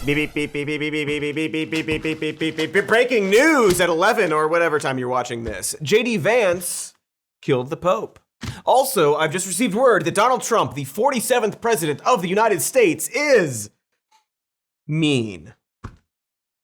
Beep, beep, beep, beep, beep, beep, beep, beep, beep, beep, beep, beep, beep, beep, beep, beep, beep. Breaking news at 11 or whatever time you're watching this. JD Vance killed the Pope. Also, I've just received word that Donald Trump, the 47th president of the United States, is mean.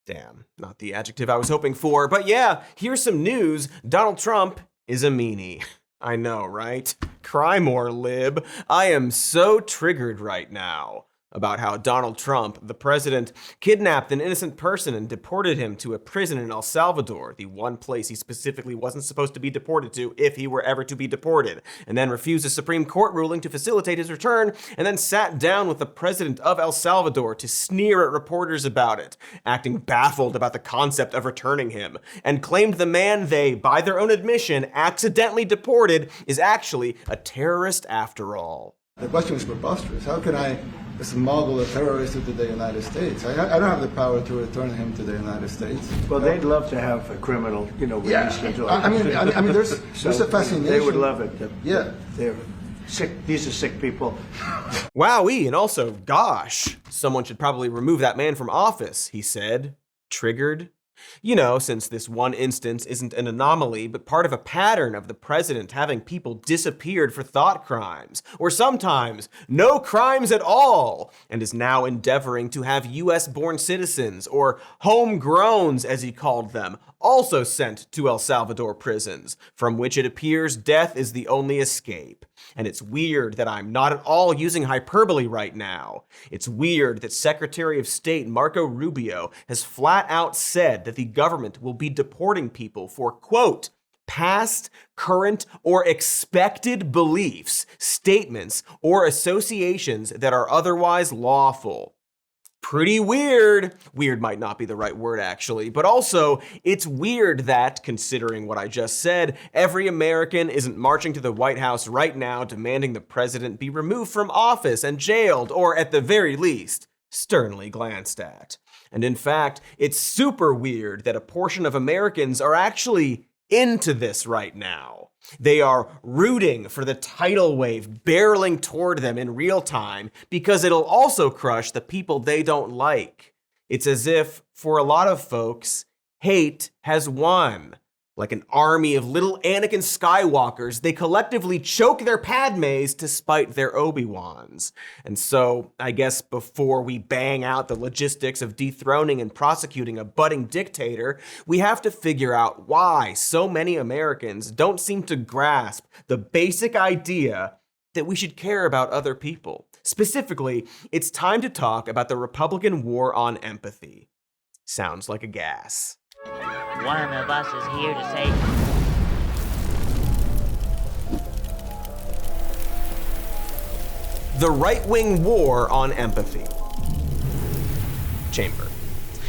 Damn, not the adjective I was hoping for. But yeah, here's some news. Donald Trump is a meanie. I know, right? Cry more, lib. I am so triggered right now about how Donald Trump, the president, kidnapped an innocent person and deported him to a prison in El Salvador, the one place he specifically wasn't supposed to be deported to if he were ever to be deported, and then refused a Supreme Court ruling to facilitate his return, and then sat down with the president of El Salvador to sneer at reporters about it, acting baffled about the concept of returning him, and claimed the man they, by their own admission, accidentally deported is actually a terrorist after all. The question is preposterous. How can I smuggle a terrorist into the United States? I don't have the power to return him to the United States. Well, they'd love to have a criminal, released into I mean, there's a fascination. They would love it. They're sick. These are sick people. Wowee, and also, gosh, someone should probably remove that man from office, he said, triggered. You know, since this one instance isn't an anomaly, but part of a pattern of the president having people disappeared for thought crimes, or sometimes no crimes at all, and is now endeavoring to have US-born citizens, or homegrowns as he called them, also sent to El Salvador prisons, from which it appears death is the only escape. And it's weird that I'm not at all using hyperbole right now. It's weird that Secretary of State Marco Rubio has flat out said that the government will be deporting people for, quote, past, current, or expected beliefs, statements, or associations that are otherwise lawful. Pretty weird. Weird might not be the right word, actually, but also it's weird that, considering what I just said, every American isn't marching to the White House right now demanding the president be removed from office and jailed, or at the very least, sternly glanced at. And in fact, it's super weird that a portion of Americans are actually into this right now. They are rooting for the tidal wave barreling toward them in real time because it'll also crush the people they don't like. It's as if, for a lot of folks, hate has won. Like an army of little Anakin Skywalkers, they collectively choke their Padmes to spite their Obi-Wans. And so, I guess before we bang out the logistics of dethroning and prosecuting a budding dictator, we have to figure out why so many Americans don't seem to grasp the basic idea that we should care about other people. Specifically, it's time to talk about the Republican war on empathy. Sounds like a gas. One of us is here to say... The right-wing war on empathy. Chamber.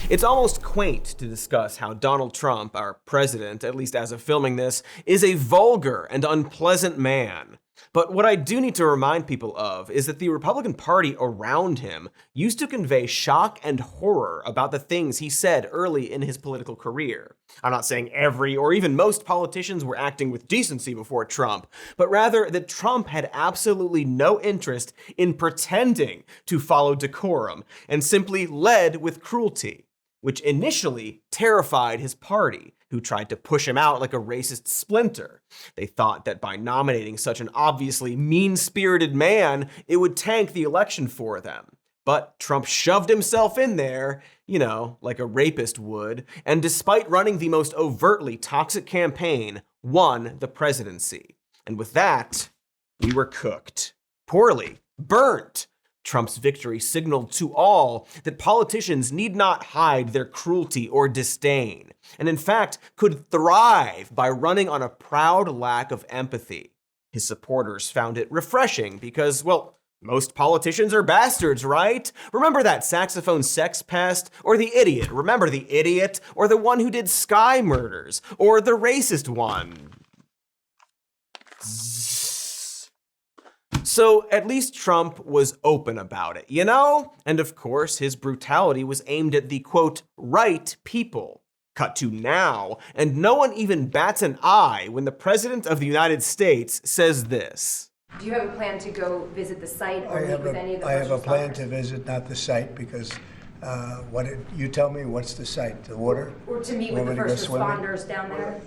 It's almost quaint to discuss how Donald Trump, our president, at least as of filming this, is a vulgar and unpleasant man. But what I do need to remind people of is that the Republican Party around him used to convey shock and horror about the things he said early in his political career. I'm not saying every or even most politicians were acting with decency before Trump, but rather that Trump had absolutely no interest in pretending to follow decorum and simply led with cruelty, which initially terrified his party, who tried to push him out like a racist splinter. They thought that by nominating such an obviously mean-spirited man, it would tank the election for them. But Trump shoved himself in there, like a rapist would, and despite running the most overtly toxic campaign, won the presidency. And with that, we were cooked. Poorly. Burnt. Trump's victory signaled to all that politicians need not hide their cruelty or disdain, and in fact could thrive by running on a proud lack of empathy. His supporters found it refreshing because, well, most politicians are bastards, right? Remember that saxophone sex pest? Or the idiot? Remember the idiot? Or the one who did Sky murders? Or the racist one? So at least Trump was open about it, And of course, his brutality was aimed at the, quote, right people. Cut to now, and no one even bats an eye when the President of the United States says this. Do you have a plan to go visit the site or meet with any of the I have a plan responders? to visit, not the site, because What did you tell me? What's the site? The water? Or to meet with the first responders down there?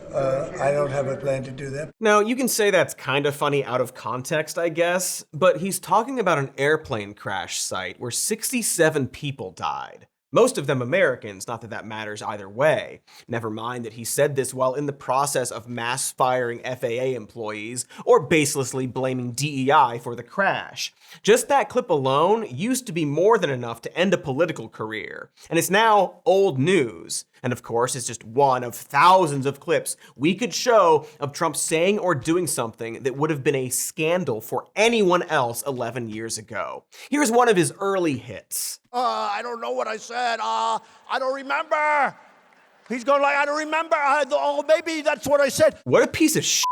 I don't have a plan to do that. Now, you can say that's kind of funny out of context, I guess, but he's talking about an airplane crash site where 67 people died. Most of them Americans, not that that matters either way. Never mind that he said this while in the process of mass firing FAA employees or baselessly blaming DEI for the crash. Just that clip alone used to be more than enough to end a political career, and it's now old news. And of course, it's just one of thousands of clips we could show of Trump saying or doing something that would have been a scandal for anyone else 11 years ago. Here's one of his early hits. I don't know what I said. I don't remember. He's going like, I don't remember. Oh, maybe that's what I said. What a piece of shit,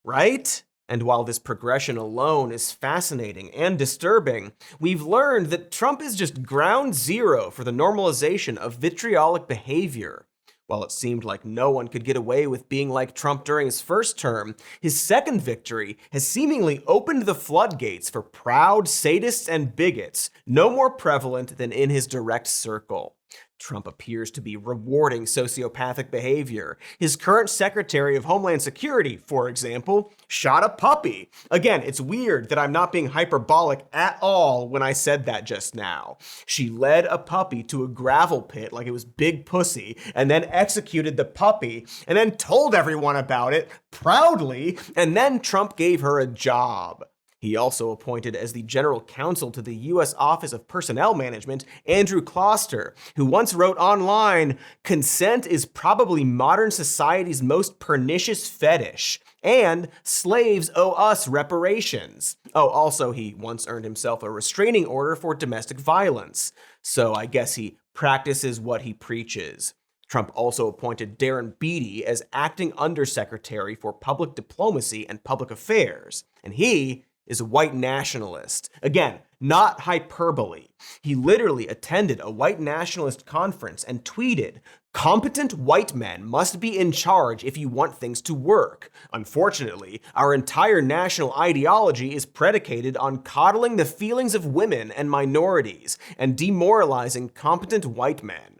right? And while this progression alone is fascinating and disturbing, we've learned that Trump is just ground zero for the normalization of vitriolic behavior. While it seemed like no one could get away with being like Trump during his first term, his second victory has seemingly opened the floodgates for proud sadists and bigots, no more prevalent than in his direct circle. Trump appears to be rewarding sociopathic behavior. His current Secretary of Homeland Security, for example, shot a puppy. Again, it's weird that I'm not being hyperbolic at all when I said that just now. She led a puppy to a gravel pit like it was Big Pussy, and then executed the puppy, and then told everyone about it proudly, and then Trump gave her a job. He also appointed as the general counsel to the U.S. Office of Personnel Management Andrew Closter, who once wrote online, "Consent is probably modern society's most pernicious fetish, and slaves owe us reparations." Oh, also, he once earned himself a restraining order for domestic violence. So I guess he practices what he preaches. Trump also appointed Darren Beattie as acting undersecretary for public diplomacy and public affairs, and he is a white nationalist. Again, not hyperbole. He literally attended a white nationalist conference and tweeted, "Competent white men must be in charge if you want things to work. Unfortunately, our entire national ideology is predicated on coddling the feelings of women and minorities and demoralizing competent white men."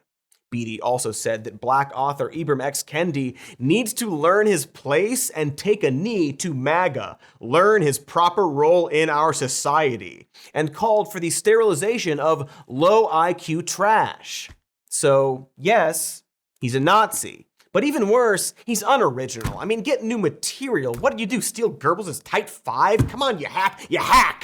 Beattie also said that Black author Ibram X. Kendi needs to learn his place and take a knee to MAGA, learn his proper role in our society, and called for the sterilization of low IQ trash. So, yes, he's a Nazi. But even worse, he's unoriginal. I mean, get new material. What did you do, steal Goebbels' Type 5? Come on, you hack! You hack!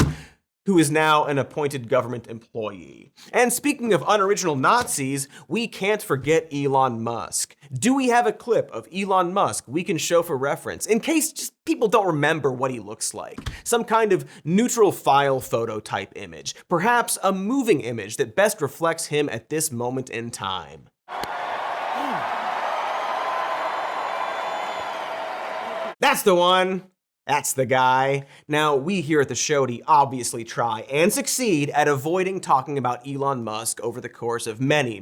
Who is now an appointed government employee. And speaking of unoriginal Nazis, we can't forget Elon Musk. Do we have a clip of Elon Musk we can show for reference, in case just people don't remember what he looks like? Some kind of neutral file photo type image. Perhaps a moving image that best reflects him at this moment in time. That's the one. That's the guy. Now, we here at the Shody obviously try and succeed at avoiding talking about Elon Musk over the course of many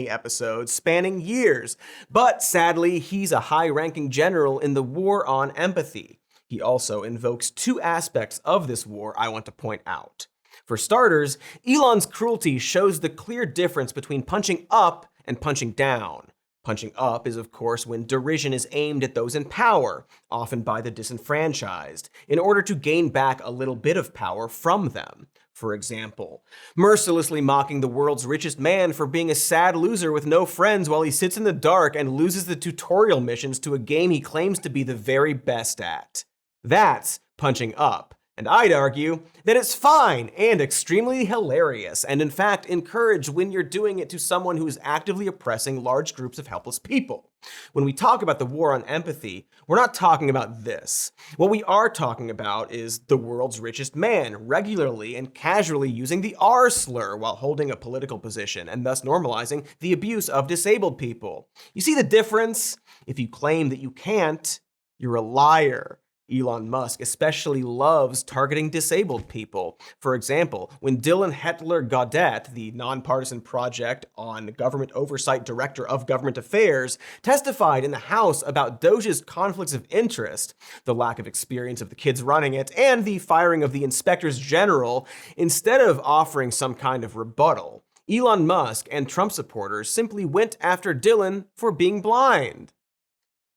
episodes spanning years. But sadly, he's a high-ranking general in the war on empathy. He also invokes two aspects of this war I want to point out. For starters, Elon's cruelty shows the clear difference between punching up and punching down. Punching up is, of course, when derision is aimed at those in power, often by the disenfranchised, in order to gain back a little bit of power from them. For example, mercilessly mocking the world's richest man for being a sad loser with no friends while he sits in the dark and loses the tutorial missions to a game he claims to be the very best at. That's punching up. And I'd argue that it's fine and extremely hilarious, and in fact encouraged when you're doing it to someone who is actively oppressing large groups of helpless people. When we talk about the war on empathy, we're not talking about this. What we are talking about is the world's richest man regularly and casually using the R slur while holding a political position, and thus normalizing the abuse of disabled people. You see the difference? If you claim that you can't, you're a liar. Elon Musk especially loves targeting disabled people. For example, when Dylan Hetler-Gaudet, the nonpartisan project on government oversight director of government affairs, testified in the House about Doge's conflicts of interest, the lack of experience of the kids running it, and the firing of the inspectors general, instead of offering some kind of rebuttal, Elon Musk and Trump supporters simply went after Dylan for being blind.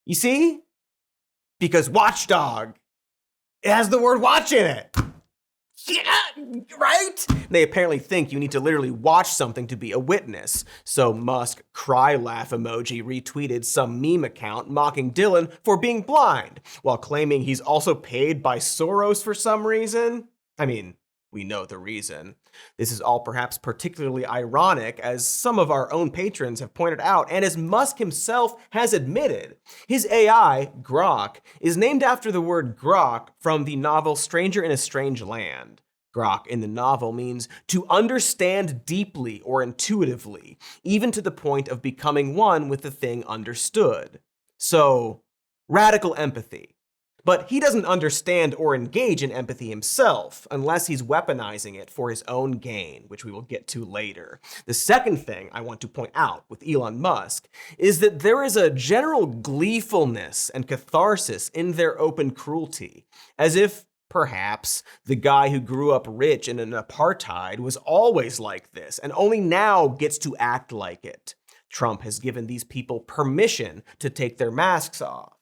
You see? Because watchdog, it has the word watch in it. Yeah, right? They apparently think you need to literally watch something to be a witness. So Musk cry laugh emoji retweeted some meme account mocking Dylan for being blind, while claiming he's also paid by Soros for some reason. I mean, we know the reason. This is all perhaps particularly ironic, as some of our own patrons have pointed out, and as Musk himself has admitted. His AI, Grok, is named after the word grok from the novel Stranger in a Strange Land. Grok in the novel means to understand deeply or intuitively, even to the point of becoming one with the thing understood. So, radical empathy. But he doesn't understand or engage in empathy himself, unless he's weaponizing it for his own gain, which we will get to later. The second thing I want to point out with Elon Musk is that there is a general gleefulness and catharsis in their open cruelty, as if perhaps the guy who grew up rich in an apartheid was always like this and only now gets to act like it. Trump has given these people permission to take their masks off.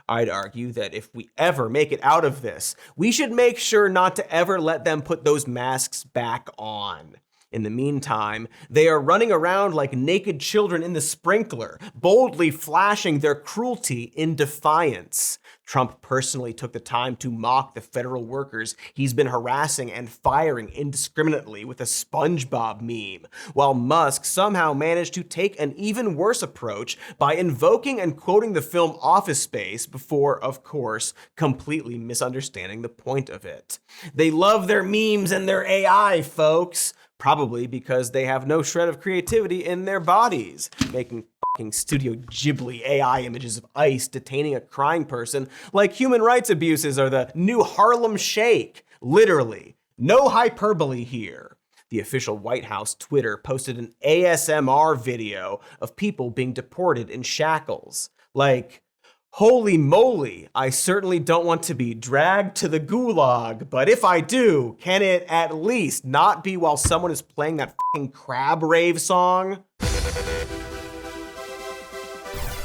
I'd argue that if we ever make it out of this, we should make sure not to ever let them put those masks back on. In the meantime, they are running around like naked children in the sprinkler, boldly flashing their cruelty in defiance. Trump personally took the time to mock the federal workers he's been harassing and firing indiscriminately with a SpongeBob meme, while Musk somehow managed to take an even worse approach by invoking and quoting the film Office Space before, of course, completely misunderstanding the point of it. They love their memes and their AI, folks. Probably because they have no shred of creativity in their bodies, making fucking Studio Ghibli AI images of ICE detaining a crying person like human rights abuses are the new Harlem Shake. Literally. No hyperbole here. The official White House Twitter posted an ASMR video of people being deported in shackles. Like, holy moly, I certainly don't want to be dragged to the gulag, but if I do, can it at least not be while someone is playing that fucking crab rave song?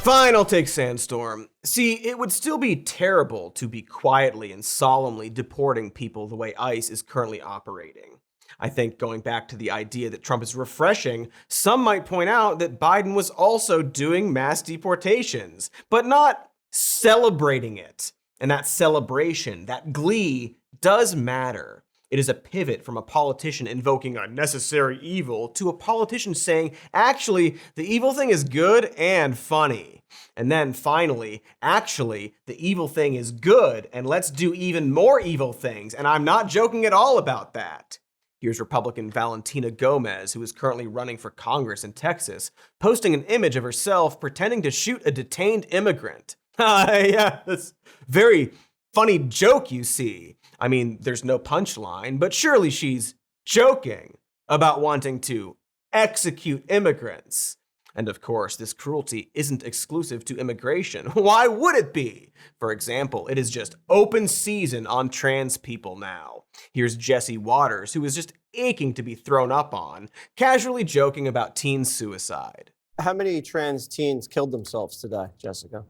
Fine, I'll take Sandstorm. See, it would still be terrible to be quietly and solemnly deporting people the way ICE is currently operating. I think going back to the idea that Trump is refreshing, some might point out that Biden was also doing mass deportations, but not celebrating it. And that celebration, that glee, does matter. It is a pivot from a politician invoking unnecessary evil to a politician saying, actually, the evil thing is good and funny. And then finally, actually, the evil thing is good and let's do even more evil things. And I'm not joking at all about that. Here's Republican Valentina Gomez, who is currently running for Congress in Texas, posting an image of herself pretending to shoot a detained immigrant. Yeah, that's very funny joke, you see. I mean, there's no punchline, but surely she's joking about wanting to execute immigrants. And of course, this cruelty isn't exclusive to immigration. Why would it be? For example, it is just open season on trans people now. Here's Jesse Waters, who is just aching to be thrown up on, casually joking about teen suicide. How many trans teens killed themselves today, Jessica?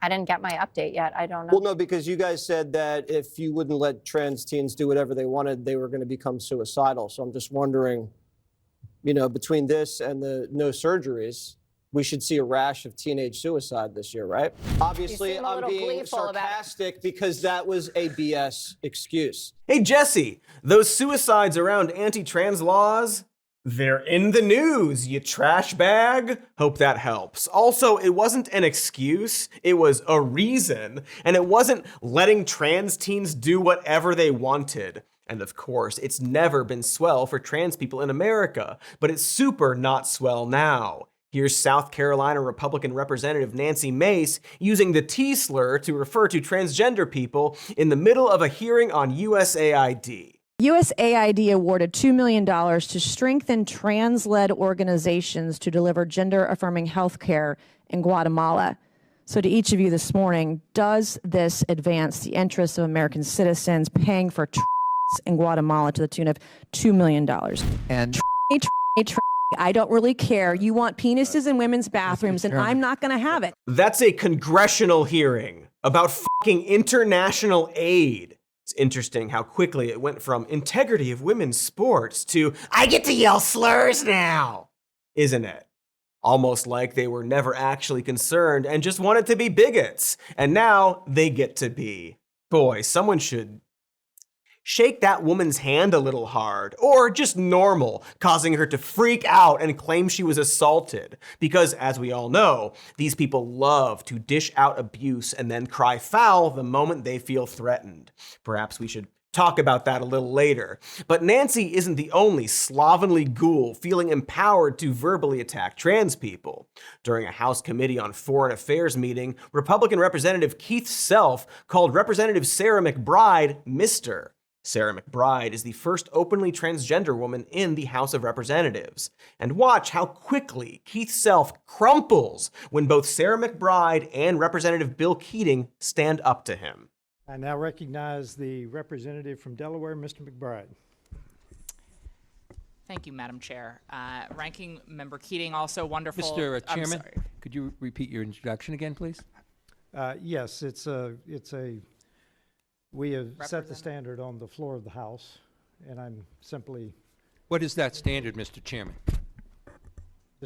I didn't get my update yet. I don't know. Well, no, because you guys said that if you wouldn't let trans teens do whatever they wanted, they were going to become suicidal. So I'm just wondering, you know, between this and the no surgeries, we should see a rash of teenage suicide this year, right? Obviously, I'm being sarcastic because that was a BS excuse. Hey, Jesse, those suicides around anti-trans laws, they're in the news, you trash bag. Hope that helps. Also, it wasn't an excuse, it was a reason, and it wasn't letting trans teens do whatever they wanted. And of course, it's never been swell for trans people in America, but it's super not swell now. Here's South Carolina Republican Representative Nancy Mace using the T slur to refer to transgender people in the middle of a hearing on USAID. USAID awarded $2 million to strengthen trans-led organizations to deliver gender-affirming health care in Guatemala. So to each of you this morning, does this advance the interests of American citizens paying for in Guatemala to the tune of $2 million? And I don't really care. You want penises in women's bathrooms, and I'm not going to have it. That's a congressional hearing about fucking international aid. It's interesting how quickly it went from integrity of women's sports to I get to yell slurs now, isn't it? Almost like they were never actually concerned and just wanted to be bigots. And now they get to be. Boy, someone should shake that woman's hand a little hard, or just normal, causing her to freak out and claim she was assaulted. Because as we all know, these people love to dish out abuse and then cry foul the moment they feel threatened. Perhaps we should talk about that a little later. But Nancy isn't the only slovenly ghoul feeling empowered to verbally attack trans people. During a House Committee on Foreign Affairs meeting, Republican Representative Keith Self called Representative Sarah McBride Mr. Sarah McBride is the first openly transgender woman in the House of Representatives. And watch how quickly Keith Self crumples when both Sarah McBride and Representative Bill Keating stand up to him. I now recognize the representative from Delaware, Mr. McBride. Thank you, Madam Chair. Ranking Member Keating, also wonderful. Mr. Chairman, could you repeat your introduction again, please? Yes, we have set the standard on the floor of the House, and I'm simply... What is that standard, Mr. Chairman?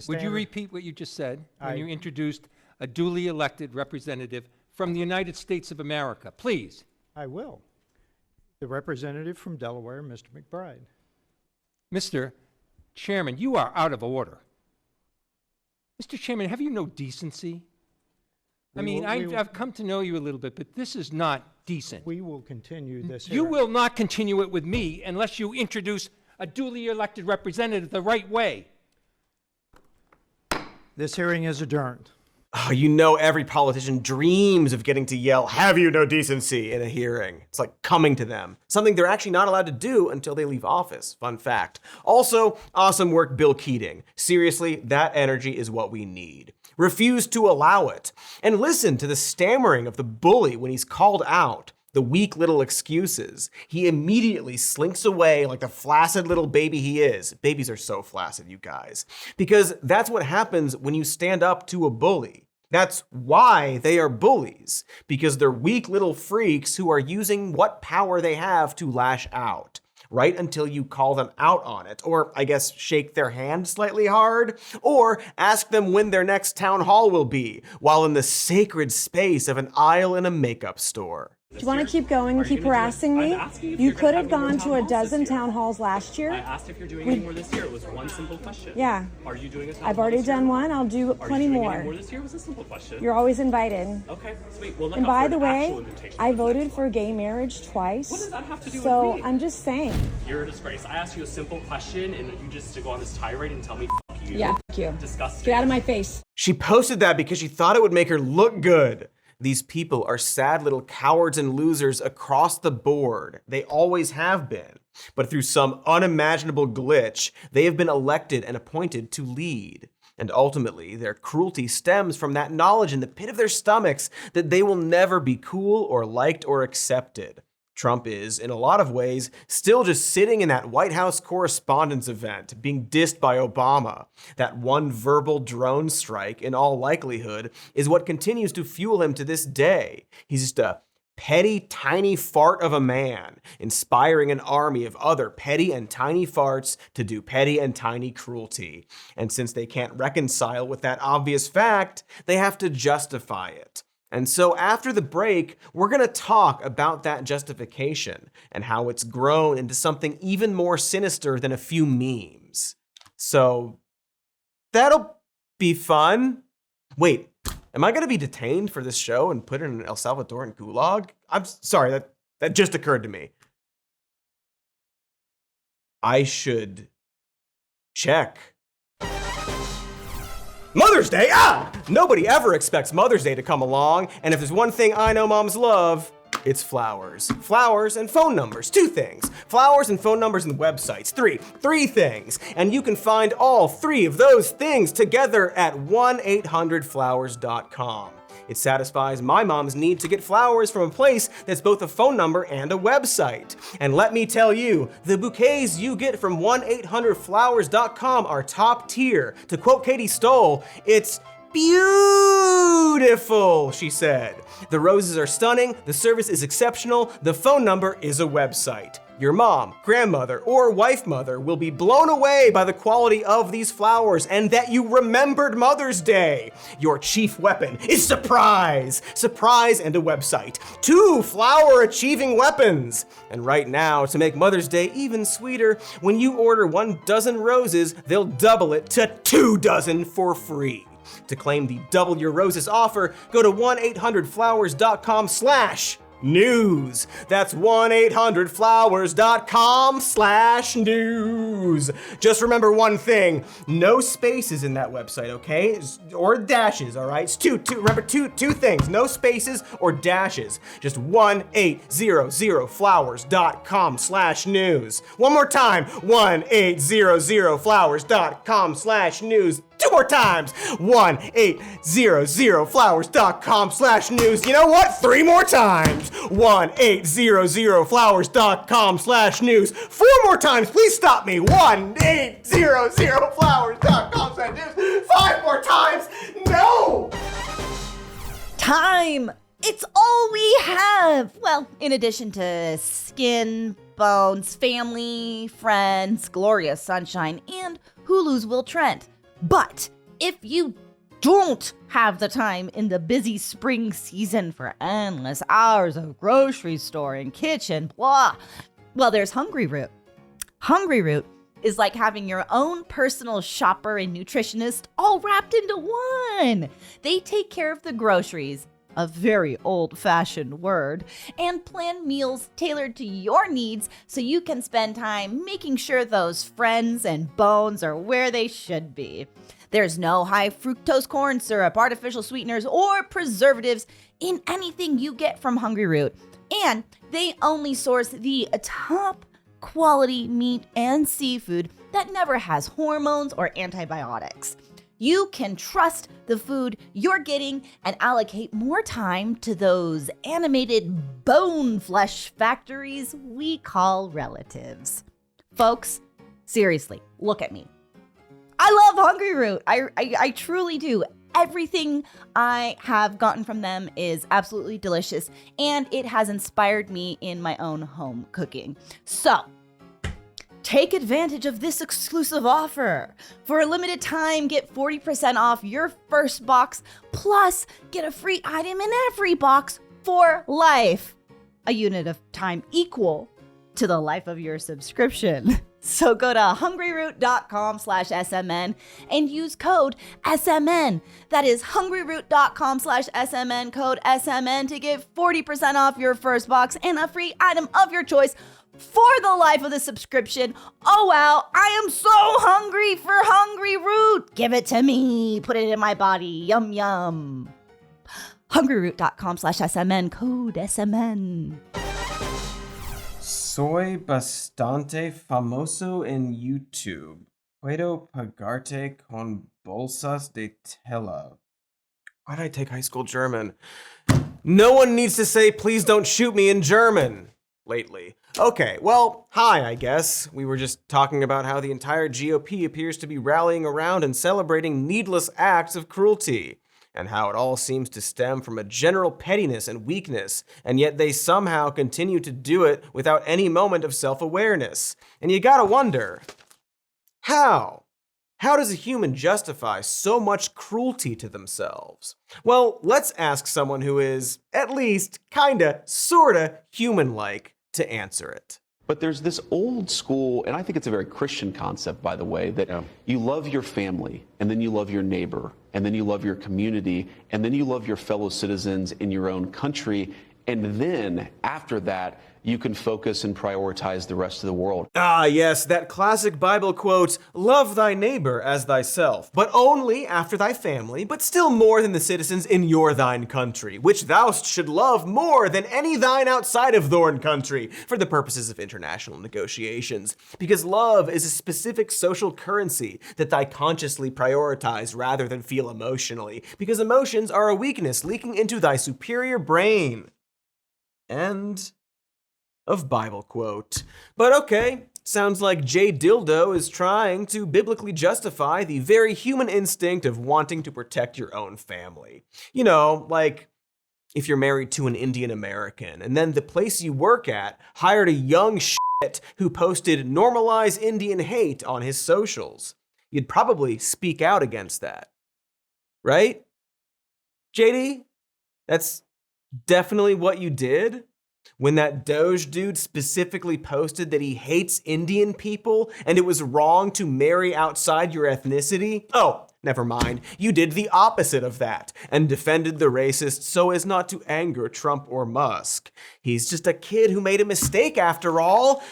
Would you repeat what you just said when you introduced a duly elected representative from the United States of America, please? I will. The representative from Delaware, Mr. McBride. Mr. Chairman, you are out of order. Mr. Chairman, have you no decency? I've come to know you a little bit, but this is not decent. We will continue this You will not continue it with me unless you introduce a duly elected representative the right way. This hearing is adjourned. Oh, you know every politician dreams of getting to yell, "Have you no decency?" in a hearing. It's like coming to them. Something they're actually not allowed to do until they leave office. Fun fact. Also, awesome work, Bill Keating. Seriously, that energy is what we need. Refuse to allow it. And listen to the stammering of the bully when he's called out. The weak little excuses. He immediately slinks away like the flaccid little baby he is. Babies are so flaccid, you guys. Because that's what happens when you stand up to a bully. That's why they are bullies. Because they're weak little freaks who are using what power they have to lash out. Right until you call them out on it, or I guess shake their hand slightly hard, or ask them when their next town hall will be, while in the sacred space of an aisle in a makeup store. Do you want to keep going and keep harassing me? You could have gone to a dozen town halls last year. I asked if you're doing any more this year. It was one simple question. Yeah. Are you doing a town I've hall already this year? done one. I'll do plenty more. Are you doing any more this year? It was a simple question. You're always invited. Okay, sweet. Well, look And out by for the an way, actual invitation I for the voted next for one. gay marriage twice. What does that have to do with So me? I'm just saying. You're a disgrace. I asked you a simple question, and you just to go on this tirade and tell me "fuck you." Yeah, fuck you. Disgusting. Get out of my face. She posted that because she thought it would make her look good. These people are sad little cowards and losers across the board. They always have been. But through some unimaginable glitch, they have been elected and appointed to lead. And ultimately, their cruelty stems from that knowledge in the pit of their stomachs that they will never be cool or liked or accepted. Trump is, in a lot of ways, still just sitting in that White House Correspondents' event, being dissed by Obama. That one verbal drone strike, in all likelihood, is what continues to fuel him to this day. He's just a petty, tiny fart of a man, inspiring an army of other petty and tiny farts to do petty and tiny cruelty. And since they can't reconcile with that obvious fact, they have to justify it. And so after the break, we're going to talk about that justification and how it's grown into something even more sinister than a few memes. So that'll be fun. Wait, am I going to be detained for this show and put in an El Salvadoran gulag? I'm sorry, that just occurred to me. I should check. Mother's Day! Nobody ever expects Mother's Day to come along, and if there's one thing I know moms love, it's flowers. Flowers and phone numbers, 2 things. Flowers and phone numbers and websites, 3 things. And you can find all 3 of those things together at 1-800-Flowers.com. It satisfies my mom's need to get flowers from a place that's both a phone number and a website. And let me tell you, the bouquets you get from 1-800-Flowers.com are top tier. To quote Katy Stoll, it's beautiful, she said. The roses are stunning, the service is exceptional, the phone number is a website. Your mom, grandmother, or wife mother will be blown away by the quality of these flowers and that you remembered Mother's Day. Your chief weapon is surprise! Surprise and a website. 2 flower-achieving weapons! And right now, to make Mother's Day even sweeter, when you order 1 dozen roses, they'll double it to 2 dozen for free. To claim the Double Your Roses offer, go to 1-800-Flowers.com/news. That's 1-800-Flowers.com/news. Just remember one thing, no spaces in that website, okay? Or dashes, all right? It's remember two things, no spaces or dashes. Just 1-800-Flowers.com/news. One more time, 1-800-Flowers.com/news. 2 more times, 1-800-Flowers.com/news. You know what? 3 more times, 1-800-Flowers.com/news. 4 more times, please stop me, 1-800-Flowers.com/news. 5 more times, no! Time! It's all we have! Well, in addition to skin, bones, family, friends, glorious sunshine, and Hulu's Will Trent. But if you don't have the time in the busy spring season for endless hours of grocery store and kitchen, blah, well, there's Hungry Root. Hungry Root is like having your own personal shopper and nutritionist all wrapped into one. They take care of the groceries, a very old-fashioned word, and plan meals tailored to your needs so you can spend time making sure those friends and bones are where they should be. There's no high fructose corn syrup, artificial sweeteners, or preservatives in anything you get from Hungry Root. And they only source the top quality meat and seafood that never has hormones or antibiotics. You can trust the food you're getting and allocate more time to those animated bone flesh factories we call relatives. Folks, seriously, look at me. I love Hungry Root. I truly do. Everything I have gotten from them is absolutely delicious, and it has inspired me in my own home cooking. So, take advantage of this exclusive offer. For a limited time, get 40% off your first box, plus get a free item in every box for life. A unit of time equal to the life of your subscription. So go to hungryroot.com/SMN and use code SMN. That is hungryroot.com/SMN, code SMN to get 40% off your first box and a free item of your choice for the life of the subscription. Oh wow, I am so hungry for Hungry Root. Give it to me. Put it in my body. Yum yum. hungryroot.com/SMN, code SMN. Soy bastante famoso en YouTube. Puedo pagarte con bolsas de tela. Why did I take high school German? No one needs to say please don't shoot me in German lately. Okay, well, hi, I guess. We were just talking about how the entire GOP appears to be rallying around and celebrating needless acts of cruelty, and how it all seems to stem from a general pettiness and weakness, and yet they somehow continue to do it without any moment of self-awareness. And you gotta wonder, how? How does a human justify so much cruelty to themselves? Well, let's ask someone who is, at least, kinda, sorta, human-like to answer it. But there's this old school, and I think it's a very Christian concept, by the way, that you love your family, and then you love your neighbor, and then you love your community, and then you love your fellow citizens in your own country, and then after that, you can focus and prioritize the rest of the world. Ah, yes, that classic Bible quote, love thy neighbor as thyself, but only after thy family, but still more than the citizens in your thine country, which thou should love more than any thine outside of thorn country, for the purposes of international negotiations. Because love is a specific social currency that thy consciously prioritize rather than feel emotionally, because emotions are a weakness leaking into thy superior brain. End of Bible quote. But okay, sounds like J. Dildo is trying to biblically justify the very human instinct of wanting to protect your own family. You know, like if you're married to an Indian American and then the place you work at hired a young shit who posted normalize Indian hate on his socials. You'd probably speak out against that. Right? JD? That's definitely what you did? When that Doge dude specifically posted that he hates Indian people and it was wrong to marry outside your ethnicity? Oh, never mind. You did the opposite of that and defended the racist so as not to anger Trump or Musk. He's just a kid who made a mistake after all.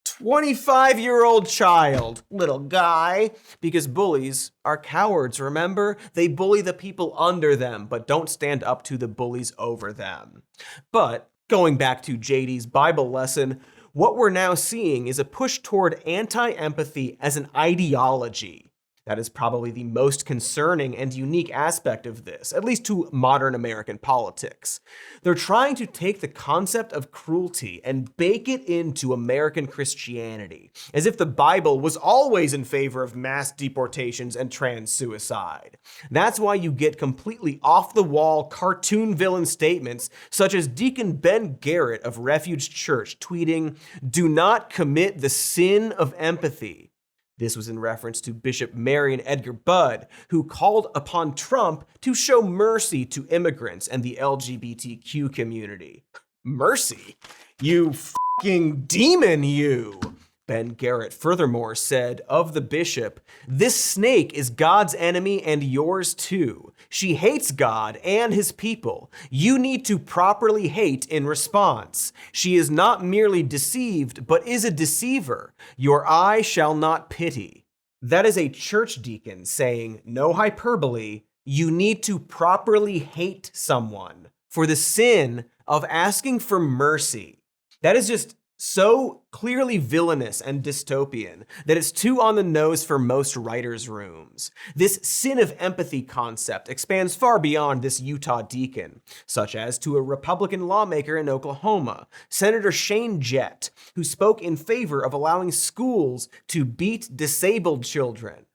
25-year-old child, little guy. Because bullies are cowards, remember? They bully the people under them, but don't stand up to the bullies over them. But going back to JD's Bible lesson, what we're now seeing is a push toward anti-empathy as an ideology. That is probably the most concerning and unique aspect of this, at least to modern American politics. They're trying to take the concept of cruelty and bake it into American Christianity, as if the Bible was always in favor of mass deportations and trans suicide. That's why you get completely off-the-wall cartoon villain statements such as Deacon Ben Garrett of Refuge Church tweeting, "Do not commit the sin of empathy." This was in reference to Bishop Marion Edgar Budd, who called upon Trump to show mercy to immigrants and the LGBTQ community. Mercy? You fucking demon, you! Ben Garrett furthermore said of the bishop, "This snake is God's enemy and yours too. She hates God and his people. You need to properly hate in response. She is not merely deceived, but is a deceiver. Your eye shall not pity." That is a church deacon saying, no hyperbole, you need to properly hate someone for the sin of asking for mercy. That is just so clearly villainous and dystopian that it's too on the nose for most writers' rooms. This sin of empathy concept expands far beyond this Utah deacon, such as to a Republican lawmaker in Oklahoma, Senator Shane Jett, who spoke in favor of allowing schools to beat disabled children.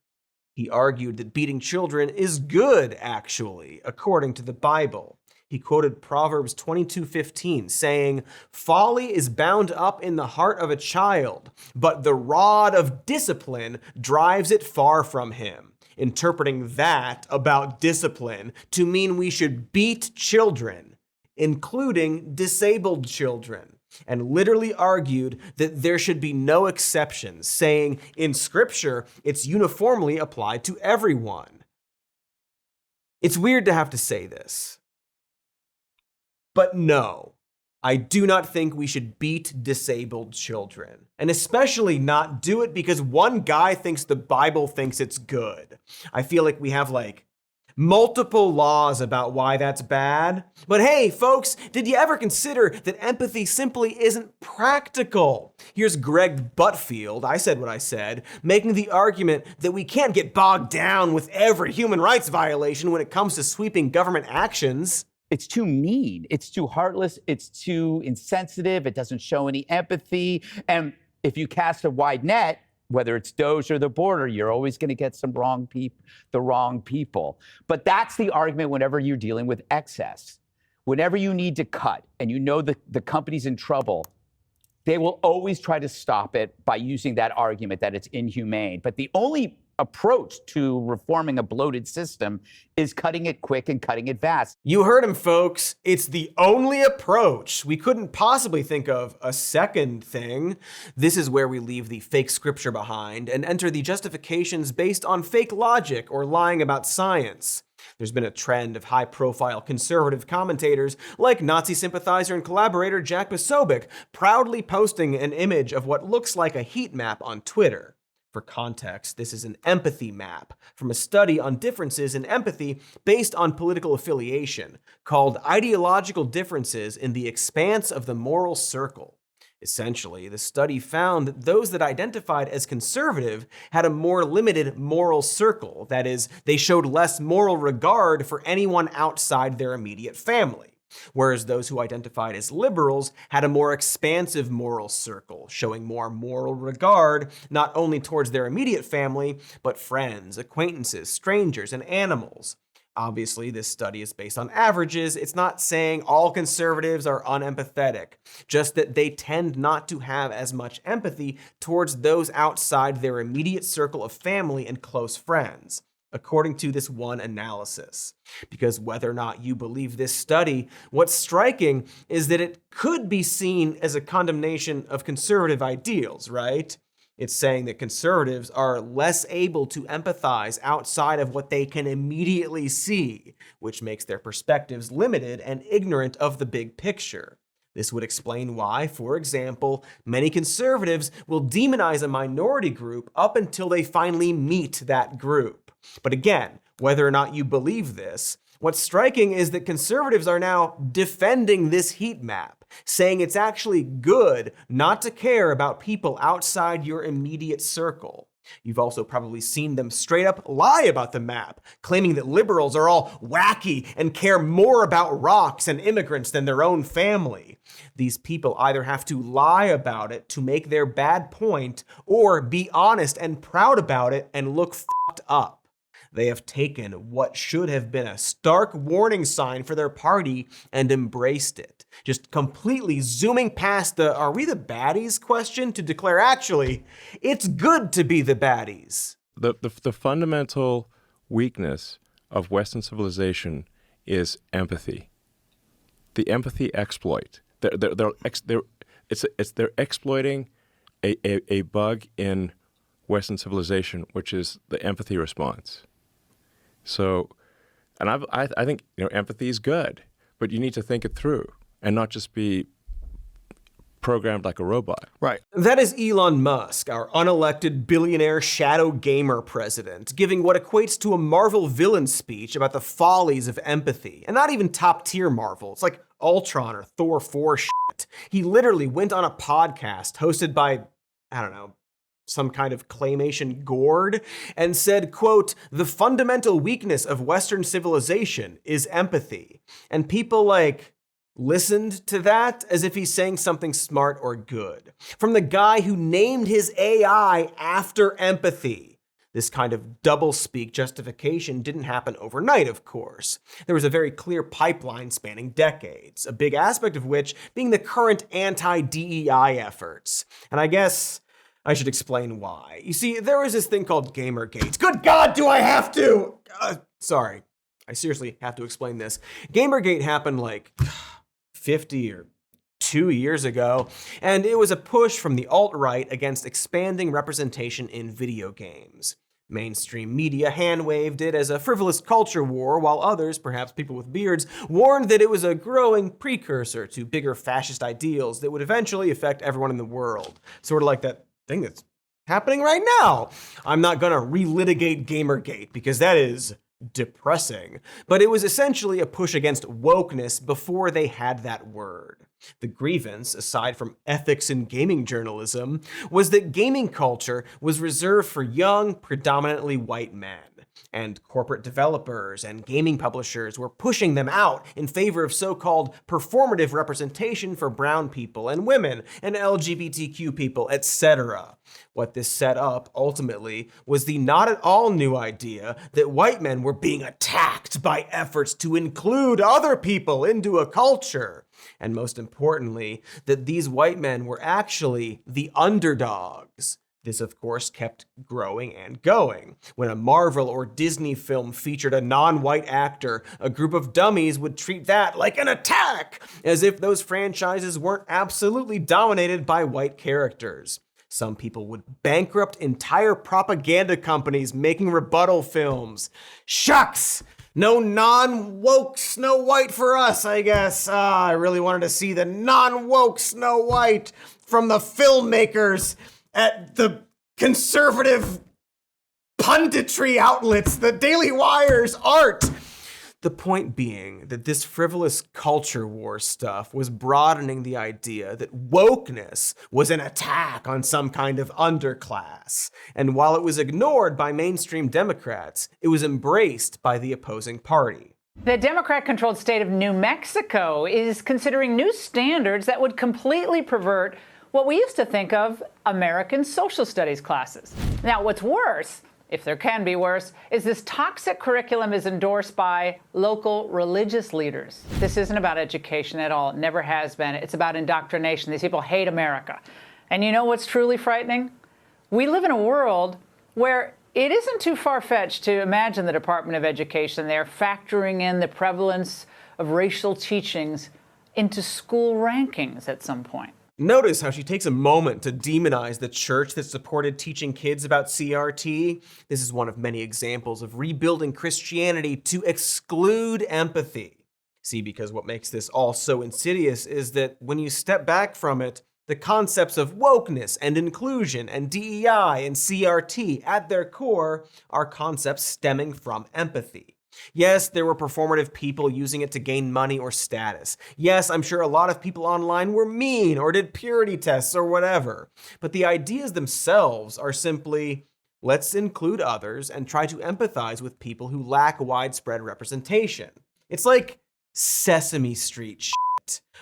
He argued that beating children is good, actually, according to the Bible. He quoted Proverbs 22:15, saying, "Folly is bound up in the heart of a child, but the rod of discipline drives it far from him," interpreting that about discipline to mean we should beat children, including disabled children, and literally argued that there should be no exceptions, saying in Scripture it's uniformly applied to everyone. It's weird to have to say this. But no, I do not think we should beat disabled children. And especially not do it because one guy thinks the Bible thinks it's good. I feel like we have multiple laws about why that's bad. But hey, folks, did you ever consider that empathy simply isn't practical? Here's Gregg Buttfield, I said what I said, making the argument that we can't get bogged down with every human rights violation when it comes to sweeping government actions. It's too mean. It's too heartless. It's too insensitive. It doesn't show any empathy. And if you cast a wide net, whether it's Doge or the border, you're always going to get the wrong people. But that's the argument whenever you're dealing with excess. Whenever you need to cut and you know the company's in trouble, they will always try to stop it by using that argument that it's inhumane. But the only approach to reforming a bloated system is cutting it quick and cutting it fast. You heard him, folks. It's the only approach. We couldn't possibly think of a second thing. This is where we leave the fake scripture behind and enter the justifications based on fake logic or lying about science. There's been a trend of high-profile conservative commentators like Nazi sympathizer and collaborator Jack Posobiec proudly posting an image of what looks like a heat map on Twitter. For context, this is an empathy map from a study on differences in empathy based on political affiliation called Ideological Differences in the Expanse of the Moral Circle. Essentially, the study found that those that identified as conservative had a more limited moral circle. That is, they showed less moral regard for anyone outside their immediate family. Whereas those who identified as liberals had a more expansive moral circle, showing more moral regard not only towards their immediate family, but friends, acquaintances, strangers, and animals. Obviously, this study is based on averages. It's not saying all conservatives are unempathetic, just that they tend not to have as much empathy towards those outside their immediate circle of family and close friends, according to this one analysis. Because whether or not you believe this study, what's striking is that it could be seen as a condemnation of conservative ideals, right? It's saying that conservatives are less able to empathize outside of what they can immediately see, which makes their perspectives limited and ignorant of the big picture. This would explain why, for example, many conservatives will demonize a minority group up until they finally meet that group. But again, whether or not you believe this, what's striking is that conservatives are now defending this heat map, saying it's actually good not to care about people outside your immediate circle. You've also probably seen them straight up lie about the map, claiming that liberals are all wacky and care more about rocks and immigrants than their own family. These people either have to lie about it to make their bad point, or be honest and proud about it and look fucked up. They have taken what should have been a stark warning sign for their party and embraced it, just completely zooming past the "are we the baddies" question to declare actually, it's good to be the baddies. The fundamental weakness of Western civilization is empathy. The empathy exploit. They're exploiting a bug in Western civilization, which is the empathy response. So, and I think, empathy is good, but you need to think it through and not just be programmed like a robot. Right. That is Elon Musk, our unelected billionaire shadow gamer president, giving what equates to a Marvel villain speech about the follies of empathy. And not even top tier Marvel. It's like Ultron or Thor 4 shit. He literally went on a podcast hosted by, some kind of claymation Gordh, and said, quote, "The fundamental weakness of Western civilization is empathy." And people listened to that as if he's saying something smart or good. From the guy who named his AI after empathy. This kind of double-speak justification didn't happen overnight, of course. There was a very clear pipeline spanning decades, a big aspect of which being the current anti-DEI efforts. And I guess I should explain why. You see, there was this thing called GamerGate. Good God, do I have to? Sorry, I seriously have to explain this. GamerGate happened 50 or 2 years ago, and it was a push from the alt-right against expanding representation in video games. Mainstream media hand-waved it as a frivolous culture war, while others, perhaps people with beards, warned that it was a growing precursor to bigger fascist ideals that would eventually affect everyone in the world. Sort of like that thing that's happening right now. I'm not gonna relitigate Gamergate because that is depressing, but it was essentially a push against wokeness before they had that word. The grievance, aside from ethics in gaming journalism, was that gaming culture was reserved for young, predominantly white men. And corporate developers and gaming publishers were pushing them out in favor of so-called performative representation for brown people and women and LGBTQ people, etc. What this set up, ultimately, was the not at all new idea that white men were being attacked by efforts to include other people into a culture. And most importantly, that these white men were actually the underdogs. This, of course, kept growing and going. When a Marvel or Disney film featured a non-white actor, a group of dummies would treat that like an attack, as if those franchises weren't absolutely dominated by white characters. Some people would bankrupt entire propaganda companies making rebuttal films. Shucks! No non-woke Snow White for us, I guess. I really wanted to see the non-woke Snow White from the filmmakers at the conservative punditry outlets, the Daily Wire's art. The point being that this frivolous culture war stuff was broadening the idea that wokeness was an attack on some kind of underclass. And while it was ignored by mainstream Democrats, it was embraced by the opposing party. The Democrat-controlled state of New Mexico is considering new standards that would completely pervert what we used to think of American social studies classes. Now, what's worse, if there can be worse, is this toxic curriculum is endorsed by local religious leaders. This isn't about education at all. It never has been. It's about indoctrination. These people hate America. And you know what's truly frightening? We live in a world where it isn't too far-fetched to imagine the Department of Education there factoring in the prevalence of racial teachings into school rankings at some point. Notice how she takes a moment to demonize the church that supported teaching kids about CRT. This is one of many examples of rebuilding Christianity to exclude empathy. See, because what makes this all so insidious is that when you step back from it, the concepts of wokeness and inclusion and DEI and CRT at their core are concepts stemming from empathy. Yes, there were performative people using it to gain money or status. Yes, I'm sure a lot of people online were mean or did purity tests or whatever. But the ideas themselves are simply, let's include others and try to empathize with people who lack widespread representation. It's like Sesame Street shit.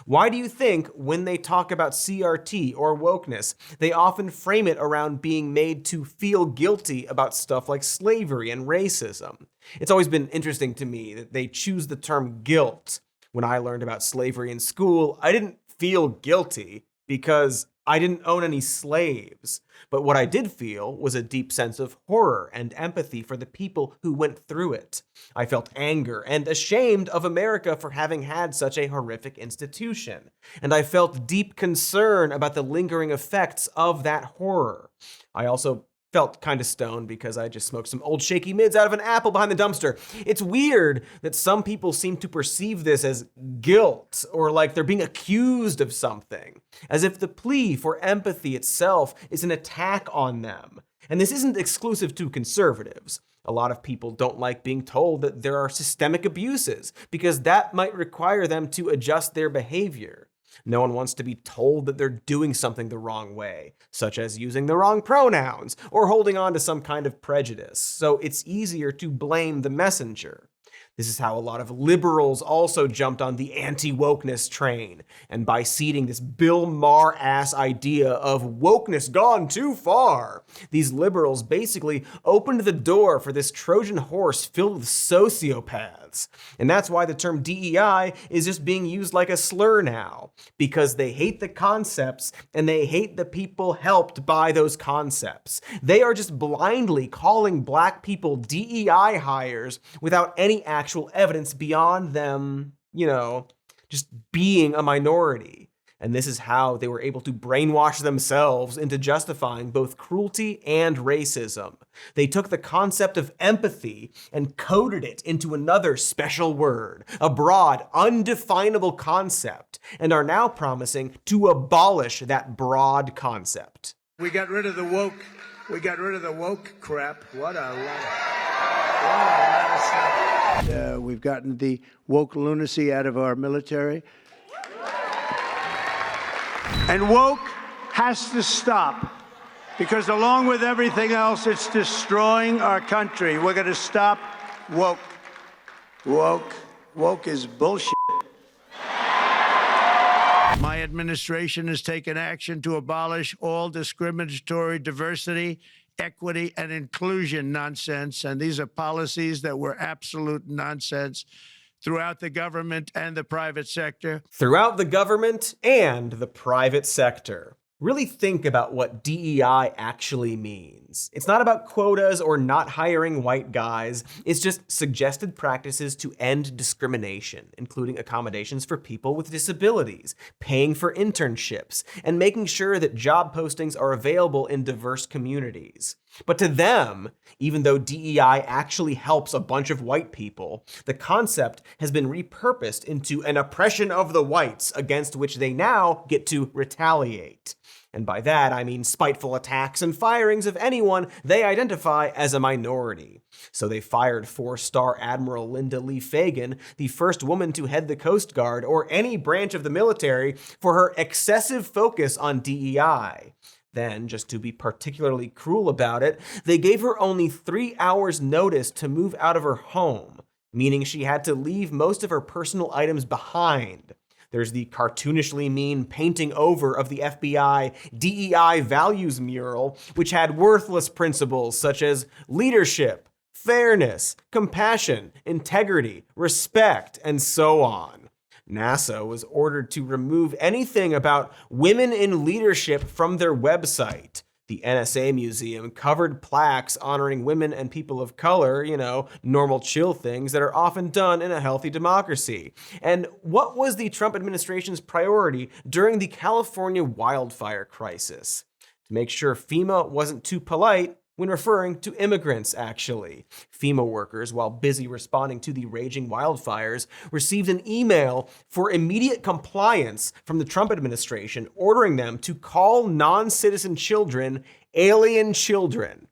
Why do you think when they talk about CRT or wokeness, they often frame it around being made to feel guilty about stuff like slavery and racism? It's always been interesting to me that they choose the term guilt. When I learned about slavery in school, I didn't feel guilty because I didn't own any slaves. But what I did feel was a deep sense of horror and empathy for the people who went through it. I felt anger and ashamed of America for having had such a horrific institution. And I felt deep concern about the lingering effects of that horror. I also felt kind of stoned because I just smoked some old shaky mids out of an apple behind the dumpster. It's weird that some people seem to perceive this as guilt or like they're being accused of something, as if the plea for empathy itself is an attack on them. And this isn't exclusive to conservatives. A lot of people don't like being told that there are systemic abuses because that might require them to adjust their behavior. No one wants to be told that they're doing something the wrong way, such as using the wrong pronouns or holding on to some kind of prejudice. So it's easier to blame the messenger. This is how a lot of liberals also jumped on the anti-wokeness train. And by seeding this Bill Maher-ass idea of wokeness gone too far, these liberals basically opened the door for this Trojan horse filled with sociopaths. And that's why the term DEI is just being used like a slur now, because they hate the concepts and they hate the people helped by those concepts. They are just blindly calling black people DEI hires without any actual evidence beyond them, just being a minority. And this is how they were able to brainwash themselves into justifying both cruelty and racism. They took the concept of empathy and coded it into another special word, a broad, undefinable concept, and are now promising to abolish that broad concept. We got rid of the woke. We got rid of the woke crap. What a lot of stuff. We've gotten the woke lunacy out of our military. And woke has to stop, because along with everything else, it's destroying our country. We're going to stop woke. Woke is bullshit. My administration has taken action to abolish all discriminatory diversity, equity, and inclusion nonsense. And these are policies that were absolute nonsense throughout the government and the private sector. Throughout the government and the private sector. Really think about what DEI actually means. It's not about quotas or not hiring white guys. It's just suggested practices to end discrimination, including accommodations for people with disabilities, paying for internships, and making sure that job postings are available in diverse communities. But to them, even though DEI actually helps a bunch of white people, the concept has been repurposed into an oppression of the whites against which they now get to retaliate. And by that, I mean spiteful attacks and firings of anyone they identify as a minority. So they fired 4-star Admiral Linda Lee Fagan, the first woman to head the Coast Guard or any branch of the military, for her excessive focus on DEI. Then, just to be particularly cruel about it, they gave her only 3 hours notice to move out of her home, meaning she had to leave most of her personal items behind. There's the cartoonishly mean painting over of the FBI DEI values mural, which had worthless principles such as leadership, fairness, compassion, integrity, respect, and so on. NASA was ordered to remove anything about women in leadership from their website. The NSA Museum covered plaques honoring women and people of color, normal chill things that are often done in a healthy democracy. And what was the Trump administration's priority during the California wildfire crisis? To make sure FEMA wasn't too polite when referring to immigrants, actually. FEMA workers, while busy responding to the raging wildfires, received an email for immediate compliance from the Trump administration ordering them to call non-citizen children alien children.